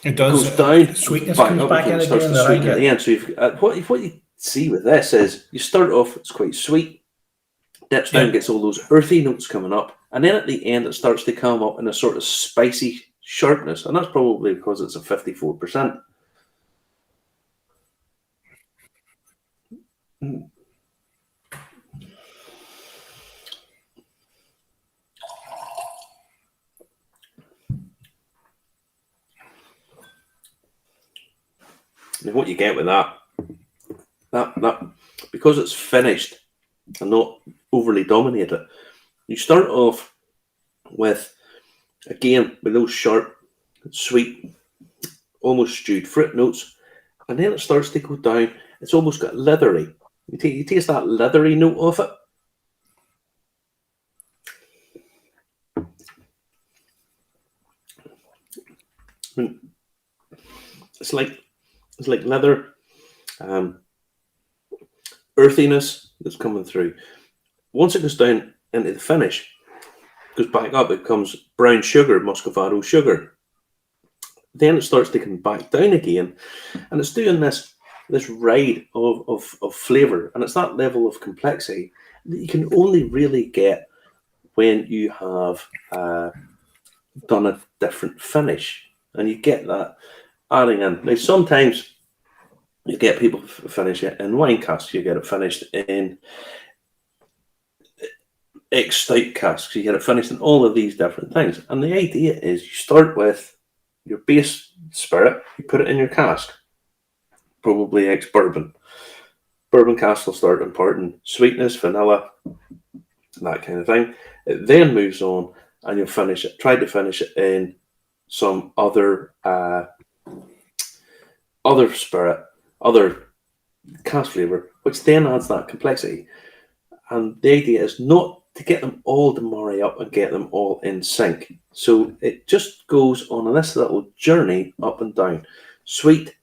[SPEAKER 2] It does.
[SPEAKER 1] Goes down,
[SPEAKER 2] sweetness
[SPEAKER 1] back
[SPEAKER 2] comes
[SPEAKER 1] up
[SPEAKER 2] back
[SPEAKER 1] again,
[SPEAKER 2] in
[SPEAKER 1] starts
[SPEAKER 2] again.
[SPEAKER 1] to
[SPEAKER 2] I
[SPEAKER 1] sweeten
[SPEAKER 2] like
[SPEAKER 1] at the
[SPEAKER 2] it.
[SPEAKER 1] end. So you've what you see with this is you start off, it's quite sweet, dips down, gets all those earthy notes coming up, and then at the end it starts to come up in a sort of spicy sharpness, and that's probably because it's a 54%. And what you get with that because it's finished and not overly dominated, you start off with, again, with those sharp, sweet, almost stewed fruit notes, and then it starts to go down. It's almost got leathery. You taste that leathery note of it. It's like leather, earthiness that's coming through. Once it goes down into the finish, goes back up, it becomes brown sugar, Muscovado sugar. Then it starts to come back down again, and it's doing this ride of flavour, and it's that level of complexity that you can only really get when you have done a different finish, and you get that adding in. Now, sometimes you get people finish it in wine casks, you get it finished in stout casks, you get it finished in all of these different things. And the idea is you start with your base spirit, you put it in your cask, probably ex-bourbon. Bourbon cask will start imparting sweetness, vanilla, that kind of thing. It then moves on, and you'll finish it. Try to finish it in some other spirit, other cask flavour, which then adds that complexity. And the idea is not to get them all to marry up and get them all in sync. So it just goes on this little journey up and down. Sweet,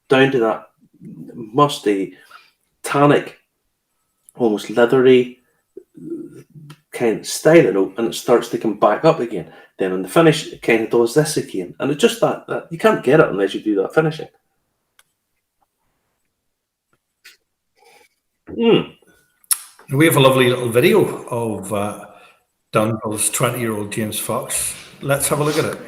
[SPEAKER 1] down to that musty, tannic, almost leathery kind of style note, and it starts to come back up again. Then in the finish, it kind of does this again. And it's just that you can't get it unless you do that finishing.
[SPEAKER 2] We have a lovely little video of Dunville's 20-year-old James Fox. Let's have a look at it.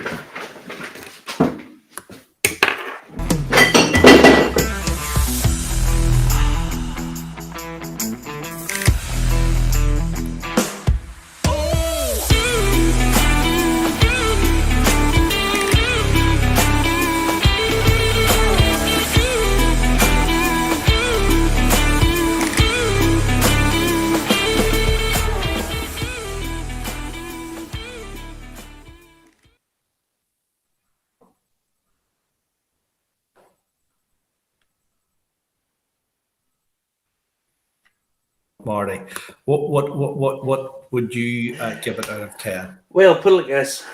[SPEAKER 2] Marty, what would you give it out of 10?
[SPEAKER 1] Well, put it like this: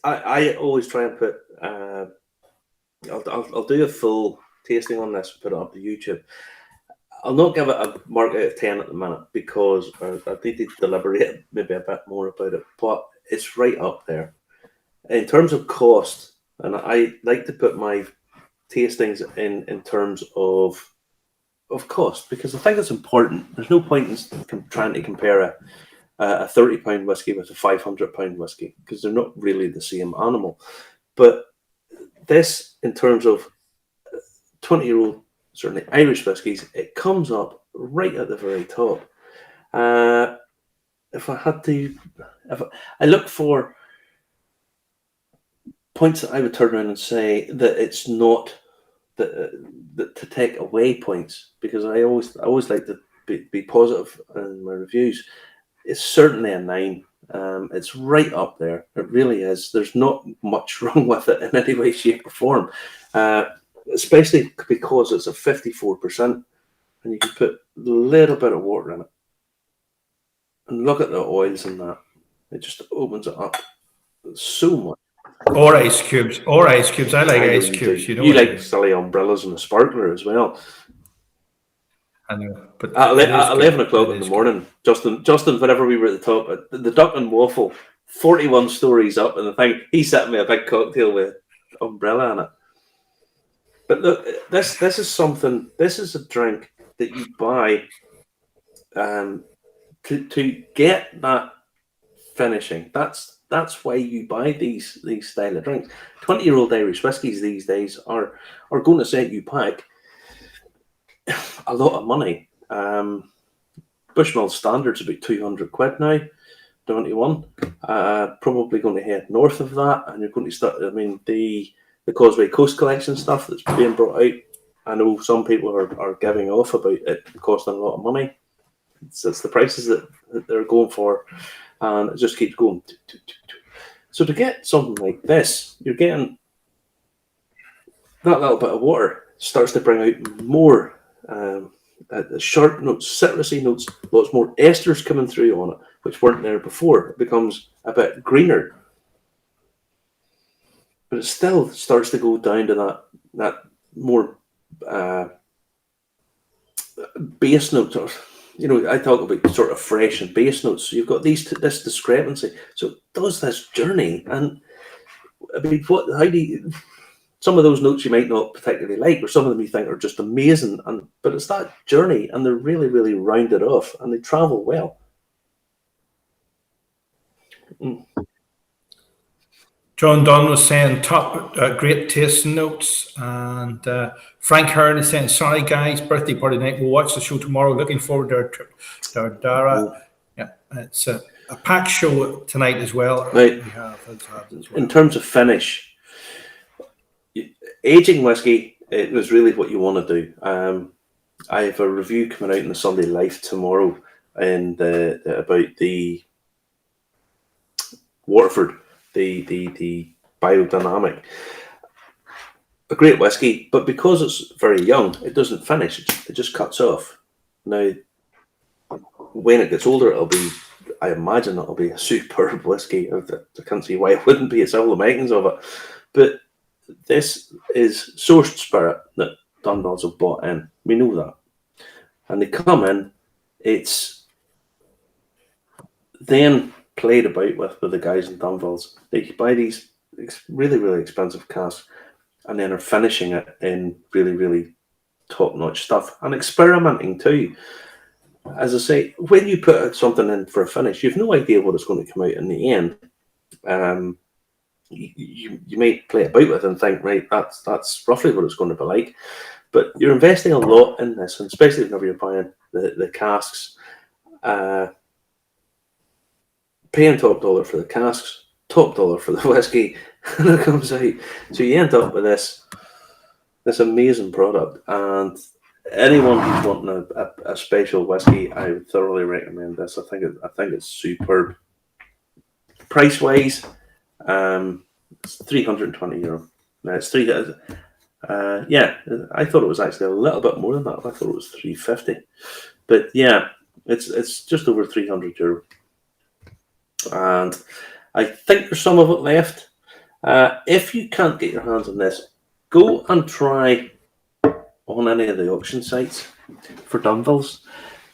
[SPEAKER 1] I always try and put. I'll do a full tasting on this and put it up to YouTube. I'll not give it a mark out of 10 at the minute because I need to deliberate maybe a bit more about it. But it's right up there in terms of cost, and I like to put my tastings in terms of cost, because I think it's important. There's no point in trying to compare a £30 whiskey with a £500 whiskey, because they're not really the same animal. But this, in terms of 20-year-old, certainly Irish whiskies, it comes up right at the very top. If I look for points that I would turn around and say that it's not that to take away points, because I always like to be positive in my reviews. It's certainly a 9. It's right up there. It really is. There's not much wrong with it in any way, shape, or form. Especially because it's a 54%, and you can put a little bit of water in it. And look at the oils in that. It just opens it up so much.
[SPEAKER 2] Or ice cubes. I like ice cubes.
[SPEAKER 1] You like silly umbrellas and a sparkler as well.
[SPEAKER 2] I know, but
[SPEAKER 1] at 11 o'clock in the morning, Justin, whenever we were at the top, the Duck and Waffle, 41 stories up, and the thing, he's sitting with a big cocktail with umbrella in it. But look, this is something. This is a drink that you buy to get that finishing. That's why you buy these style of drinks. 20-year-old Irish whiskies these days are going to set you back a lot of money. Bushmill standard's about £200 now, 21. Probably going to head north of that, and you're going to start. I mean, the the Causeway Coast Collection stuff that's being brought out. I know some people are giving off about it costing a lot of money. It's the prices that they're going for, and it just keeps going. So to get something like this, you're getting that little bit of water starts to bring out more sharp notes, citrusy notes, lots more esters coming through on it, which weren't there before. It becomes a bit greener, but it still starts to go down to that more base note. Or, I talk about sort of fresh and base notes. So you've got this discrepancy. So it does this journey, and I mean, how do you? Some of those notes you might not particularly like, or some of them you think are just amazing, but it's that journey, and they're really, really rounded off, and they travel well.
[SPEAKER 2] John Dunn was saying top great taste notes, and Frank Hearn is saying, sorry guys, birthday party night, we'll watch the show tomorrow, looking forward to our trip to Ardara. Yeah, it's a packed show tonight as well.
[SPEAKER 1] Right. In terms of finish, aging whiskey, it was really what you want to do. I have a review coming out in the Sunday Life tomorrow and about the Waterford, the biodynamic. A great whiskey, but because it's very young, it doesn't finish. It just cuts off. Now, when it gets older, I imagine it'll be a superb whiskey. I can't see why it wouldn't be. It's all the makings of it. But this is sourced spirit that Dunvilles have bought in. We know that. And they come in, it's then played about with the guys in Dunvilles. They buy these really, really expensive casks and then are finishing it in really, really top-notch stuff and experimenting too. As I say, when you put something in for a finish, you've no idea what it's going to come out in the end. You might play about with it and think, right, that's roughly what it's going to be like. But you're investing a lot in this, and especially whenever you're buying the casks, paying top dollar for the casks, top dollar for the whiskey, and it comes out. So you end up with this amazing product. And anyone who's wanting a special whiskey, I would thoroughly recommend this. I think it's superb. Price wise, it's €320. No, it's yeah, I thought it was actually a little bit more than that. I thought it was €350, but yeah, it's just over €300, and I think there's some of it left. If you can't get your hands on this, go and try on any of the auction sites for Dunvilles,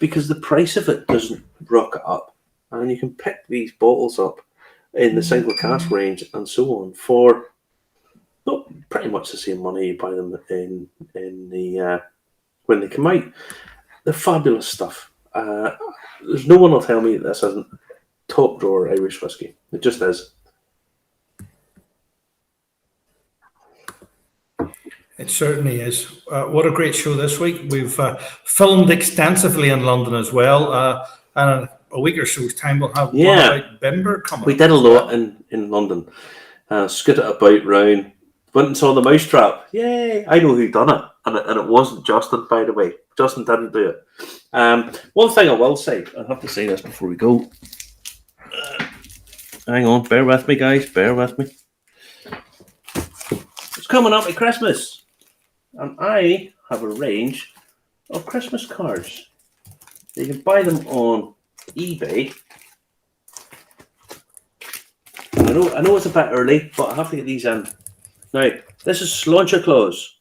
[SPEAKER 1] because the price of it doesn't rocket up, and you can pick these bottles up in the single cask range and so on for pretty much the same money you buy them in the when they come out. They're fabulous stuff. There's no one will tell me this isn't top drawer Irish whiskey. It just is.
[SPEAKER 2] It certainly is. What a great show this week. We've filmed extensively in London as well. And a week or so's time we'll have one about Bimber coming.
[SPEAKER 1] We did a lot in London. Scooted about round. Went and saw the Mousetrap. Yay! I know who done it. And it wasn't Justin, by the way. Justin didn't do it. One thing I will say, I have to say this before we go. Hang on, bear with me, guys. Bear with me. It's coming up at Christmas. And I have a range of Christmas cards. You can buy them on eBay. I know it's a bit early, but I have to get these in. Now, this is Sláinte Claus.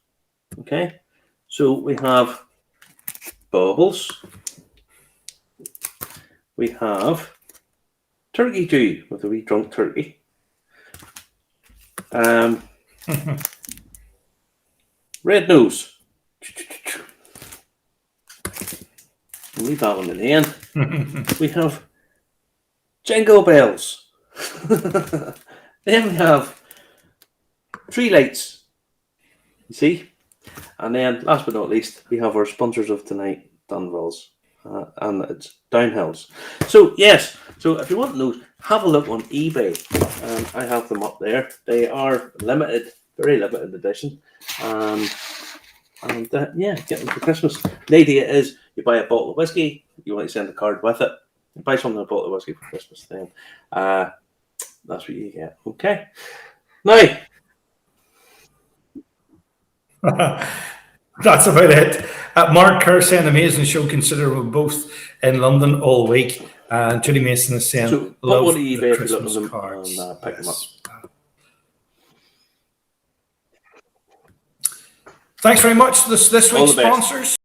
[SPEAKER 1] Okay? So we have baubles. We have Turkey Dew with a wee drunk turkey. Red Nose. We'll leave that one in the end. We have Jingle Bells. Then we have Tree Lights. You see? And then, last but not least, we have our sponsors of tonight, Dunvilles. And it's Downhills. So, yes. So, if you want those, have a look on eBay. I have them up there. They are limited. very limited edition. And yeah, get them for Christmas. The idea is you buy a bottle of whiskey, you want to send a card with it, you buy something, a bottle of whiskey for Christmas, then that's what you get. Okay. Now,
[SPEAKER 2] that's about it. Mark Kerr saying amazing show, consider we're both in London all week. And Judy Mason is saying,
[SPEAKER 1] so
[SPEAKER 2] love
[SPEAKER 1] what do
[SPEAKER 2] the
[SPEAKER 1] you bet if you look
[SPEAKER 2] Christmas
[SPEAKER 1] at them
[SPEAKER 2] cards.
[SPEAKER 1] and pick them up?
[SPEAKER 2] Yes. Thanks very much to this week's
[SPEAKER 1] All the best.
[SPEAKER 2] sponsors.